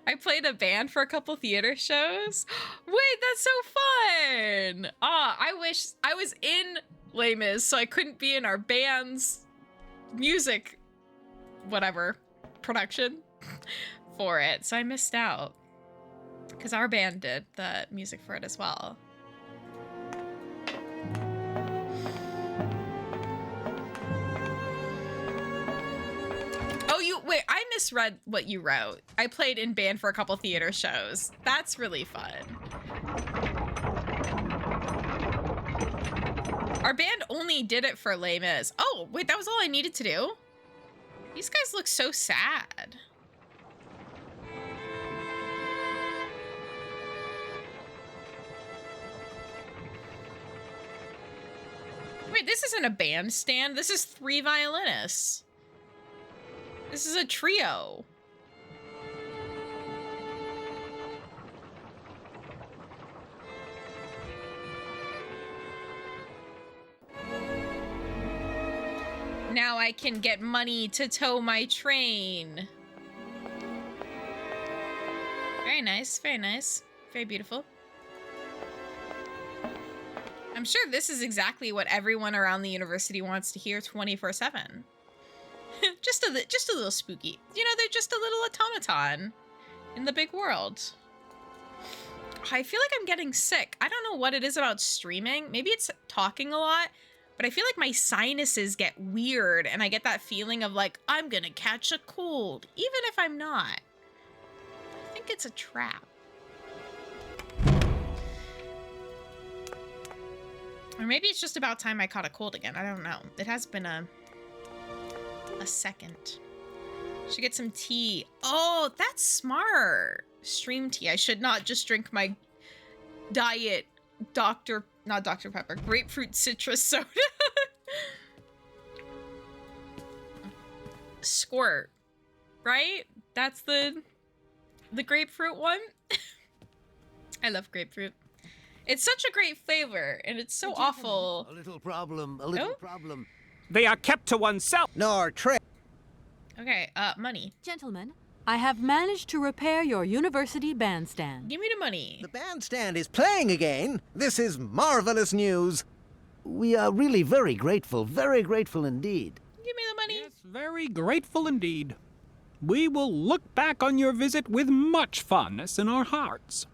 I played a band for a couple theater shows. Wait, that's so fun. I wish I was in Les Mis so I couldn't be in our band's music, whatever, production for it. So I missed out because our band did the music for it as well. Oh, wait, I misread what you wrote. I played in band for a couple theater shows. That's really fun. Our band only did it for Les Mis. Oh, wait, that was all I needed to do? These guys look so sad. Wait, this isn't a bandstand. This is 3 violinists. This is a trio. Now I can get money to tow my train. Very nice, very nice. Very beautiful. I'm sure this is exactly what everyone around the university wants to hear 24/7. just a little spooky. You know, they're just a little automaton in the big world. I feel like I'm getting sick. I don't know what it is about streaming. Maybe it's talking a lot, but I feel like my sinuses get weird and I get that feeling of like, I'm gonna catch a cold, even if I'm not. I think it's a trap. Or maybe it's just about time I caught a cold again. I don't know. It has been a second. Should get some tea. Oh, that's smart. Stream tea. I should not just drink my diet not Dr. Pepper, grapefruit citrus soda. Squirt. Right? That's the grapefruit one. I love grapefruit. It's such a great flavor, and it's so awful. A little problem, a little problem. They are kept to oneself. Nor trick. Okay, money. Gentlemen, I have managed to repair your university bandstand. Give me the money. The bandstand is playing again. This is marvelous news. We are really very grateful indeed. Give me the money. Yes, very grateful indeed. We will look back on your visit with much fondness in our hearts.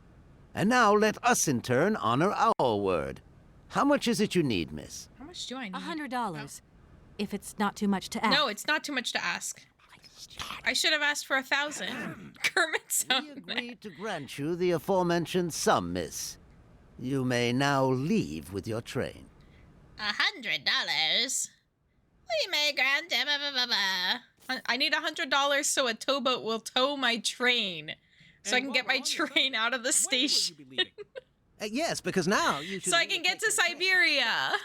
And now let us in turn honor our word. How much is it you need, miss? How much do I need? $100. If it's not too much to ask. No, it's not too much to ask. I should have asked for 1,000. Kermit's We agreed to grant you the aforementioned sum, miss. You may now leave with your train. $100? We may grant him. I need $100 so a towboat will tow my train. So I can get my train out of the station. Yes, because now you should... So I can get to Syberia.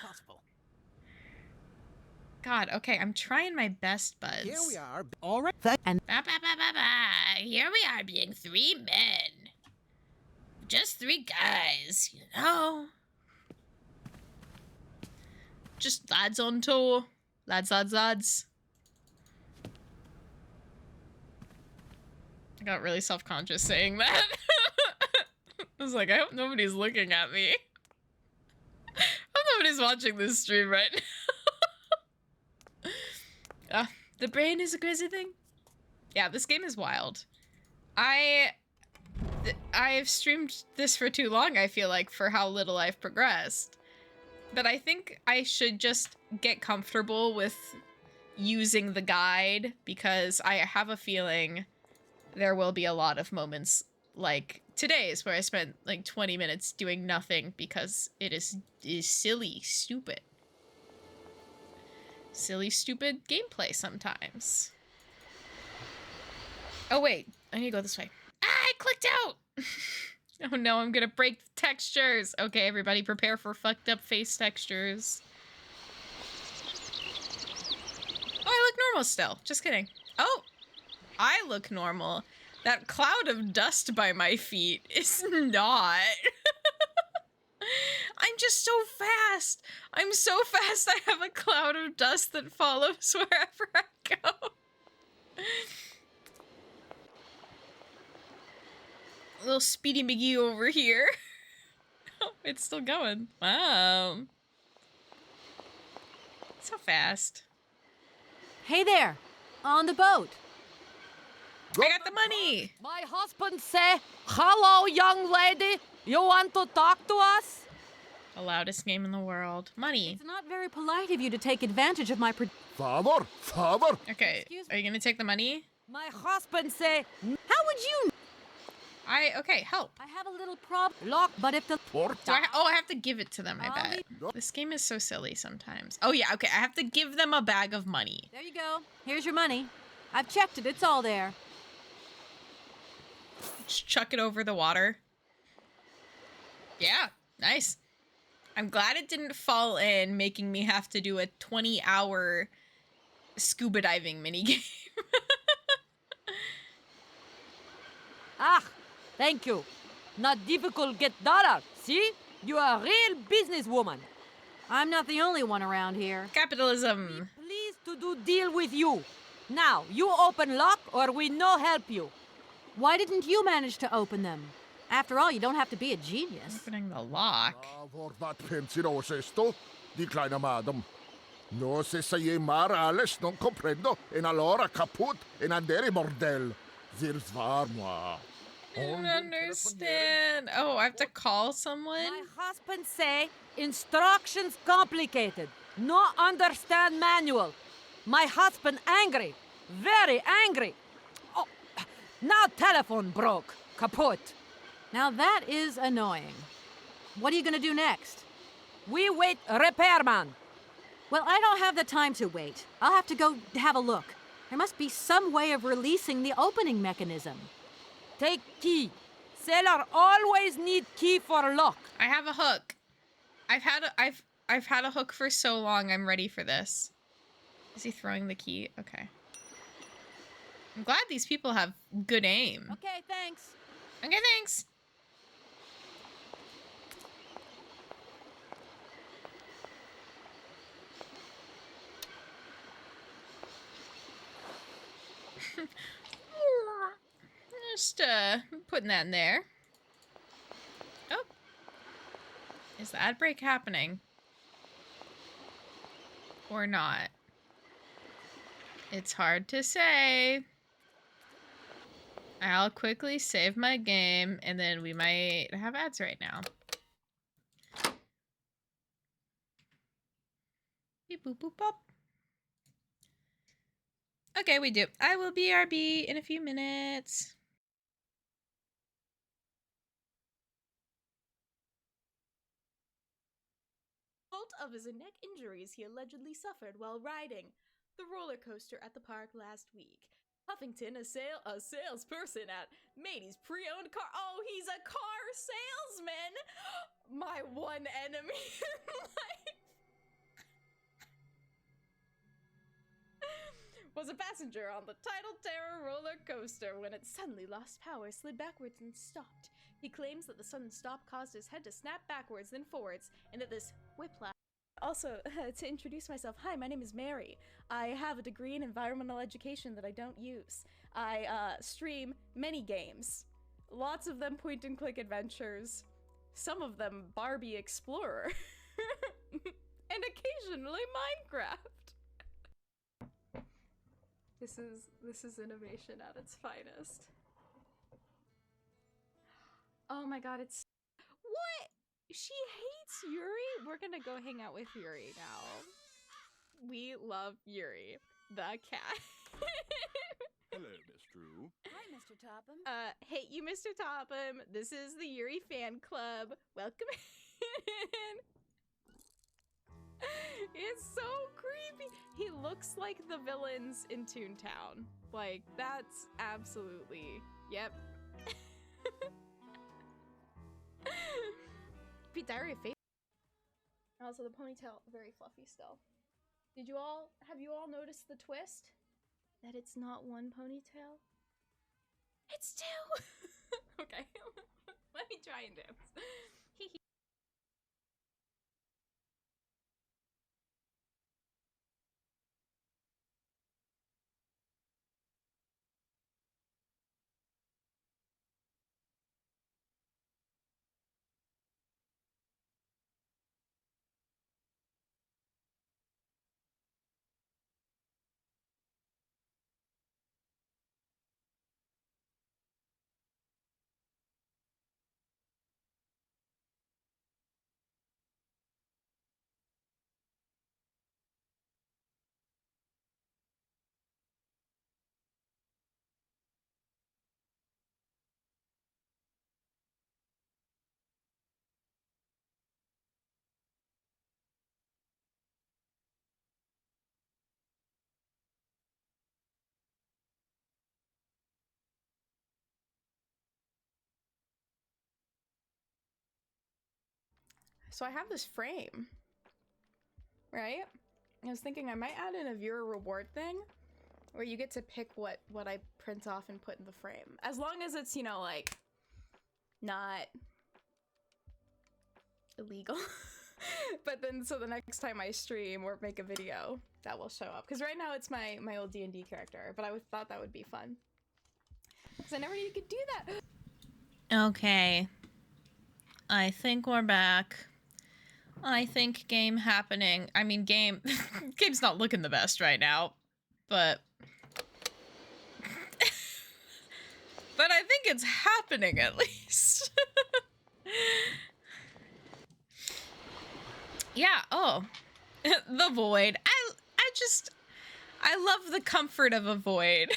God, okay, I'm trying my best, buds. Here we are. All right. And here we are being 3 men. Just 3 guys, you know? Just lads on tour. Lads. I got really self-conscious saying that. I was like, I hope nobody's looking at me. I hope nobody's watching this stream right now. The brain is a crazy thing. Yeah, this game is wild. I've streamed this for too long, I feel like, for how little I've progressed. But I think I should just get comfortable with using the guide, because I have a feeling there will be a lot of moments like today's where I spent like 20 minutes doing nothing because it is silly, stupid. silly, stupid gameplay sometimes. Oh wait, I need to go this way. Ah, I clicked out! Oh no, I'm gonna break the textures. Okay, everybody prepare for fucked up face textures. Oh, I look normal still. Just kidding. Oh, I look normal. That cloud of dust by my feet is not. I'm just so fast. I'm so fast I have a cloud of dust that follows wherever I go. Little Speedy McGee over here. Oh, it's still going. Wow. So fast. Hey there, on the boat. I got the money. My husband say, "Hello, young lady. You want to talk to us?" The loudest game in the world. Money. It's not very polite of you to take advantage of my Father? Okay, are you gonna take the money? My husband say, How would you? Okay, help. I have a little problem. Lock, but if the... I have to give it to them, I bet. This game is so silly sometimes. Oh yeah, okay, I have to give them a bag of money. There you go. Here's your money. I've checked it. It's all there. Just chuck it over the water. Yeah, nice. I'm glad it didn't fall in, making me have to do a 20-hour scuba diving minigame. "Ah, thank you. Not difficult get dollar. See? You are a real businesswoman." I'm not the only one around here. Capitalism. Pleased to do deal with you. Now, you open lock or we no help you. Why didn't you manage to open them? After all, you don't have to be a genius. Opening the lock. Vad pensiero esto? Di kleina madam. No se sei Ales non comprendo. En allora caput en andere bordel. Zirs var moi. I don't understand. Oh, I have to call someone? My husband say, instructions complicated. No understand manual. My husband angry. Very angry. Oh, now telephone broke. Kaput. Now that is annoying. What are you gonna do next? We wait repairman. Well, I don't have the time to wait. I'll have to go have a look. There must be some way of releasing the opening mechanism. Take key. Sailor always need key for lock. I have a hook. I've had a hook for so long. I'm ready for this. Is he throwing the key? Okay. I'm glad these people have good aim. Okay, thanks. Okay, thanks. Just putting that in there. Oh. Is the ad break happening? Or not? It's hard to say. I'll quickly save my game and then we might have ads right now. Beep boop boop bop. Okay, we do. I will BRB in a few minutes. Of his neck injuries he allegedly suffered while riding the roller coaster at the park last week. Huffington, a salesperson at Matey's pre-owned car. Oh, he's a car salesman! My one enemy in life. Was a passenger on the Tidal Terror roller coaster when it suddenly lost power, slid backwards, and stopped. He claims that the sudden stop caused his head to snap backwards, then forwards, and that this whiplash. Also, to introduce myself, hi, my name is Mary. I have a degree in environmental education that I don't use. I stream many games. Lots of them point-and-click adventures. Some of them Barbie Explorer. And occasionally Minecraft. This is innovation at its finest. Oh my god, it's... What? She hates Yuri? We're gonna go hang out with Yuri now. We love Yuri, the cat. Hello, Miss Drew. Hi, Mr. Topham. Hate you, Mr. Topham. This is the Yuri fan club. Welcome in. It's so creepy. He looks like the villains in Toontown. Like, that's absolutely, yep. Pete Diary of Fate. Also, the ponytail, very fluffy still. Have you all noticed the twist? That it's not one ponytail? It's two! Okay, let me try and dance. Hee hee. So I have this frame, right? I was thinking I might add in a viewer reward thing where you get to pick what I print off and put in the frame. As long as it's, you know, like, not illegal. But then, so the next time I stream or make a video, that will show up. Because right now it's my old D&D character, but I thought that would be fun. Because I never knew you could do that. Okay. I think we're back. I think game happening. I mean, game's not looking the best right now, but but I think it's happening at least. Yeah, oh. The void. I love the comfort of a void.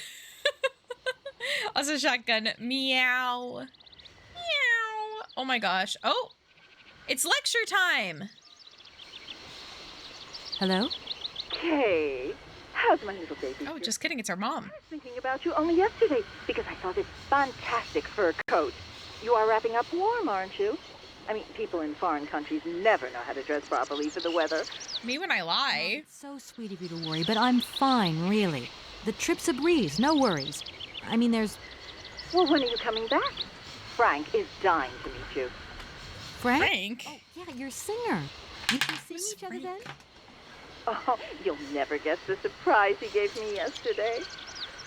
Also shotgun. Meow. Meow. Oh my gosh. Oh, it's lecture time. Hello? Hey, how's my little baby? Oh, just kidding. It's our mom. I was thinking about you only yesterday because I saw this fantastic fur coat. You are wrapping up warm, aren't you? I mean, people in foreign countries never know how to dress properly for the weather. Me when I lie. It's so sweet of you to worry, but I'm fine, really. The trip's a breeze, no worries. I mean, there's... Well, when are you coming back? Frank is dying to meet you. Frank? Oh, yeah, your singer. You can see each other then? Oh, you'll never guess the surprise he gave me yesterday.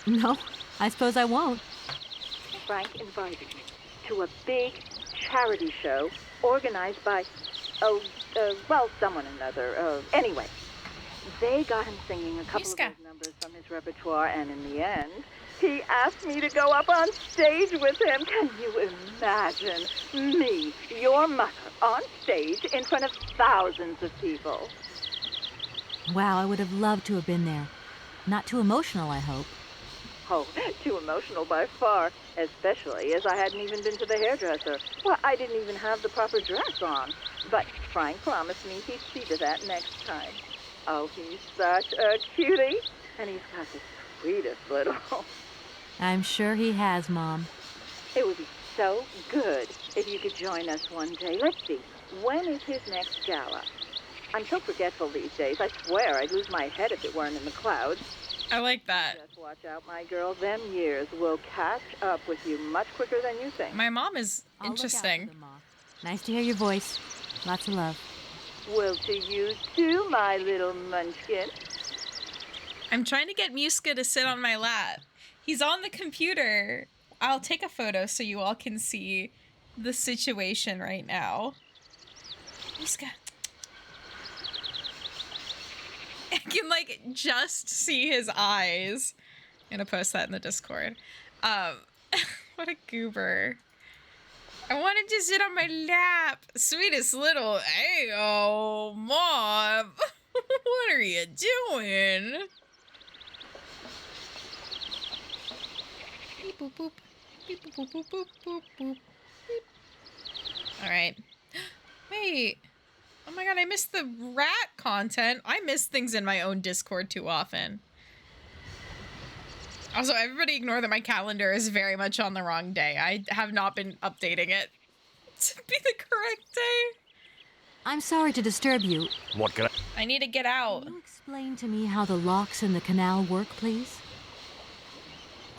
No, I suppose I won't. Frank invited me to a big charity show organized by, well, someone or another. Anyway, they got him singing a couple of those numbers from his repertoire, and in the end, he asked me to go up on stage with him. Can you imagine me, your mother, on stage in front of thousands of people? Wow, I would have loved to have been there. Not too emotional, I hope. Oh, too emotional by far, especially as I hadn't even been to the hairdresser. Well, I didn't even have the proper dress on. But Frank promised me he'd see to that next time. Oh, he's such a cutie, and he's got the sweetest little... I'm sure he has, Mom. It would be so good if you could join us one day. Let's see, when is his next gala? I'm so forgetful these days. I swear I'd lose my head if it weren't in the clouds. I like that. Just watch out, my girl. Them years will catch up with you much quicker than you think. My mom is interesting. Nice to hear your voice. Lots of love. Well, to you too, my little munchkin. I'm trying to get Muska to sit on my lap. He's on the computer. I'll take a photo so you all can see the situation right now. Muska. I can, like, just see his eyes. I'm gonna post that in the Discord. What a goober. I wanted to sit on my lap. Sweetest little... Ayo, Mom. What are you doing? Beep, boop, boop. Beep, boop, boop, boop, boop, boop, boop. Beep. All right. Wait. Oh my my god, I missed the rat content. I miss things in my own Discord too often. Also, everybody ignore that my calendar is very much on the wrong day. I have not been updating it to be the correct day. I'm sorry to disturb you. What can I need to get out. Can you explain to me how the locks in the canal work, please?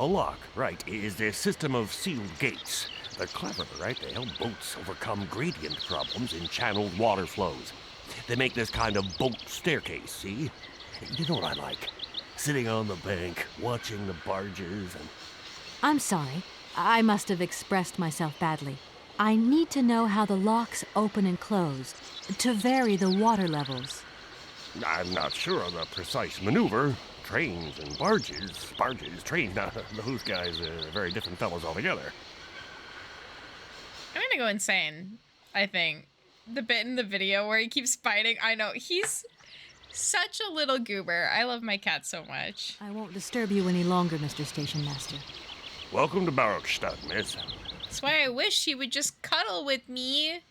A lock, right, is a system of sealed gates. They're clever, right? They help boats overcome gradient problems in channeled water flows. They make this kind of boat staircase, see? You know what I like? Sitting on the bank, watching the barges and... I'm sorry. I must have expressed myself badly. I need to know how the locks open and close, to vary the water levels. I'm not sure of the precise maneuver. Trains and barges, trains, now, those guys are very different fellows altogether. I'm gonna go insane, I think. The bit in the video where he keeps fighting, I know, he's such a little goober. I love my cat so much. I won't disturb you any longer, Mr. Station Master. Welcome to Barrockstadt, miss. That's why I wish he would just cuddle with me.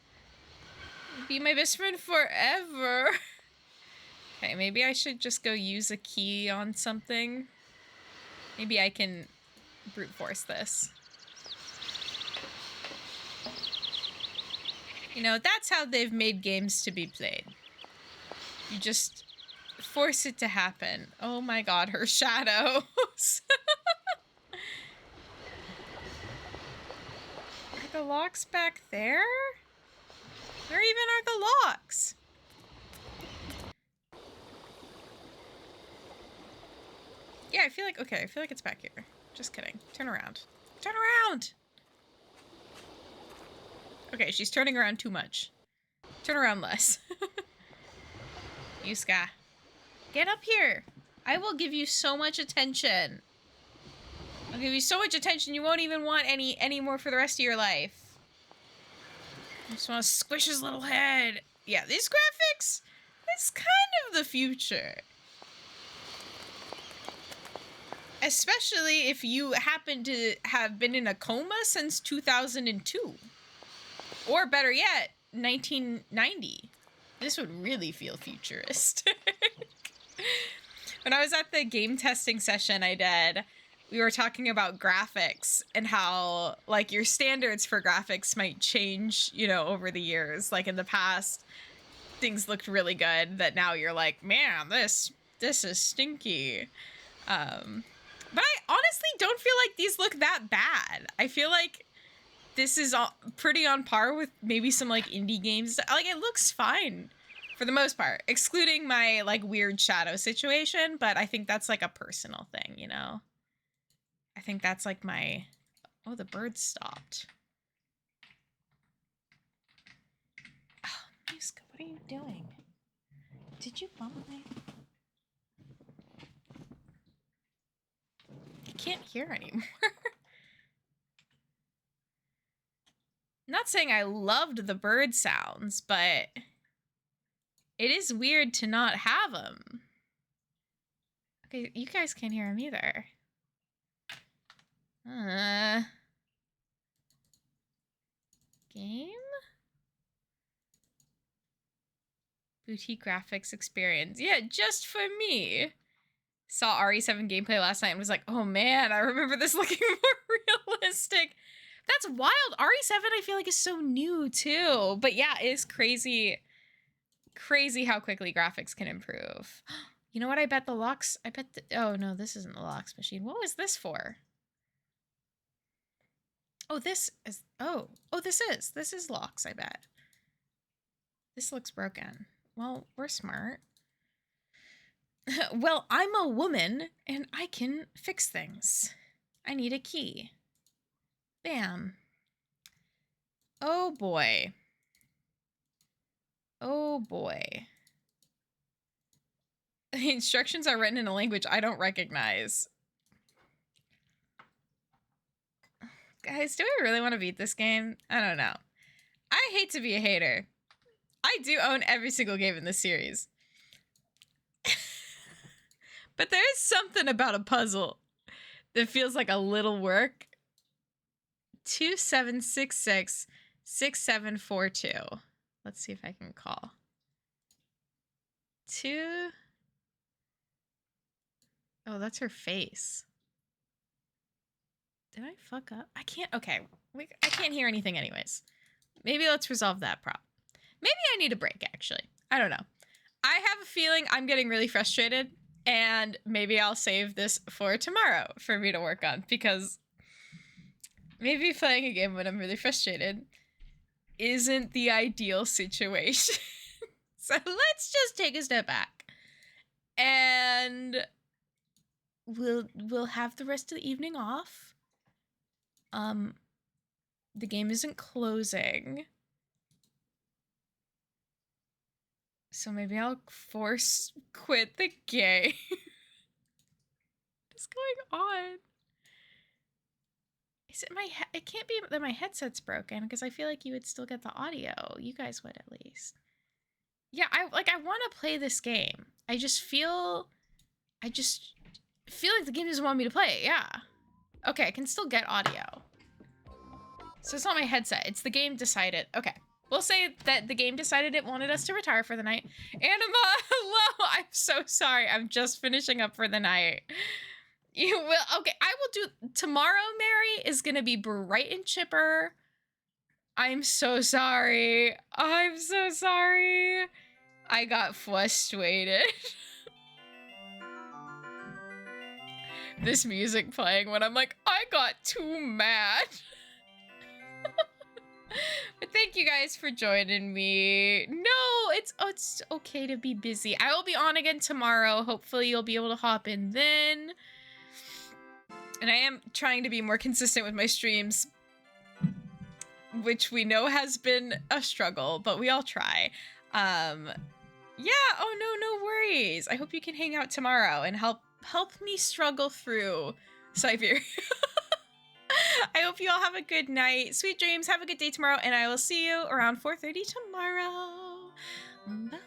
Be my best friend forever. Okay, maybe I should just go use a key on something. Maybe I can brute force this. You know, that's how they've made games to be played. You just force it to happen. Oh my god, her shadows. Are the locks back there? Where even are the locks? Yeah, I feel like, okay, I feel like it's back here. Just kidding. Turn around. Turn around! Okay, she's turning around too much. Turn around less. Yuska. Get up here. I will give you so much attention. I'll give you so much attention you won't even want any more for the rest of your life. I just want to squish his little head. Yeah, these graphics, it's kind of the future. Especially if you happen to have been in a coma since 2002. Or better yet, 1990. This would really feel futuristic. When I was at the game testing session I did, we were talking about graphics and how, like, your standards for graphics might change, you know, over the years. Like, in the past, things looked really good that now you're like, man, this is stinky. But I honestly don't feel like these look that bad. I feel like this is pretty on par with maybe some, like, indie games. Like, it looks fine for the most part, excluding my, like, weird shadow situation. But I think that's, like, a personal thing, you know? I think that's, like, my... Oh, the bird stopped. Oh, Yuska, what are you doing? Did you bump me? I can't hear anymore. I'm not saying I loved the bird sounds, but it is weird to not have them. Okay, you guys can't hear them either. Game? Boutique graphics experience. Yeah, just for me. Saw RE7 gameplay last night and was like, oh man, I remember this looking more realistic. That's wild. RE7 I feel like is so new too. But yeah, it is crazy how quickly graphics can improve. You know what? I bet the locks, oh no, this isn't the locks machine. What was this for? Oh, this is locks, I bet. This looks broken. Well, we're smart. Well, I'm a woman and I can fix things. I need a key. Bam. Oh boy. Oh boy. The instructions are written in a language I don't recognize. Guys, do I really want to beat this game? I don't know. I hate to be a hater. I do own every single game in this series. But there is something about a puzzle that feels like a little work. 2766-6742. Let's see if I can call. 2. Oh, that's her face. Did I fuck up? I can't. Okay. I can't hear anything anyways. Maybe let's resolve that problem. Maybe I need a break, actually. I don't know. I have a feeling I'm getting really frustrated, and maybe I'll save this for tomorrow for me to work on, because maybe playing a game when I'm really frustrated isn't the ideal situation. So let's just take a step back, and we'll have the rest of the evening off. The game isn't closing, so maybe I'll force quit the game. What's going on? Is it my it can't be that my headset's broken, because I feel like you would still get the audio. You guys would, at least. Yeah, I want to play this game. I just feel like the game doesn't want me to play it. Yeah. Okay, I can still get audio. So it's not my headset. It's the game decided. Okay. We'll say that the game decided it wanted us to retire for the night. Anima, hello. I'm so sorry. I'm just finishing up for the night. You will. Okay, I will do. Tomorrow, Mary, is going to be bright and chipper. I'm so sorry. I'm so sorry. I got frustrated. This music playing when I'm like, I got too mad. But thank you guys for joining me. No, it's okay to be busy. I will be on again tomorrow. Hopefully you'll be able to hop in then. And I am trying to be more consistent with my streams, which we know has been a struggle, but we all try. Yeah, oh no worries. I hope you can hang out tomorrow and help me struggle through Syberia. I hope you all have a good night. Sweet dreams. Have a good day tomorrow, and I will see you around 4:30 tomorrow. Bye.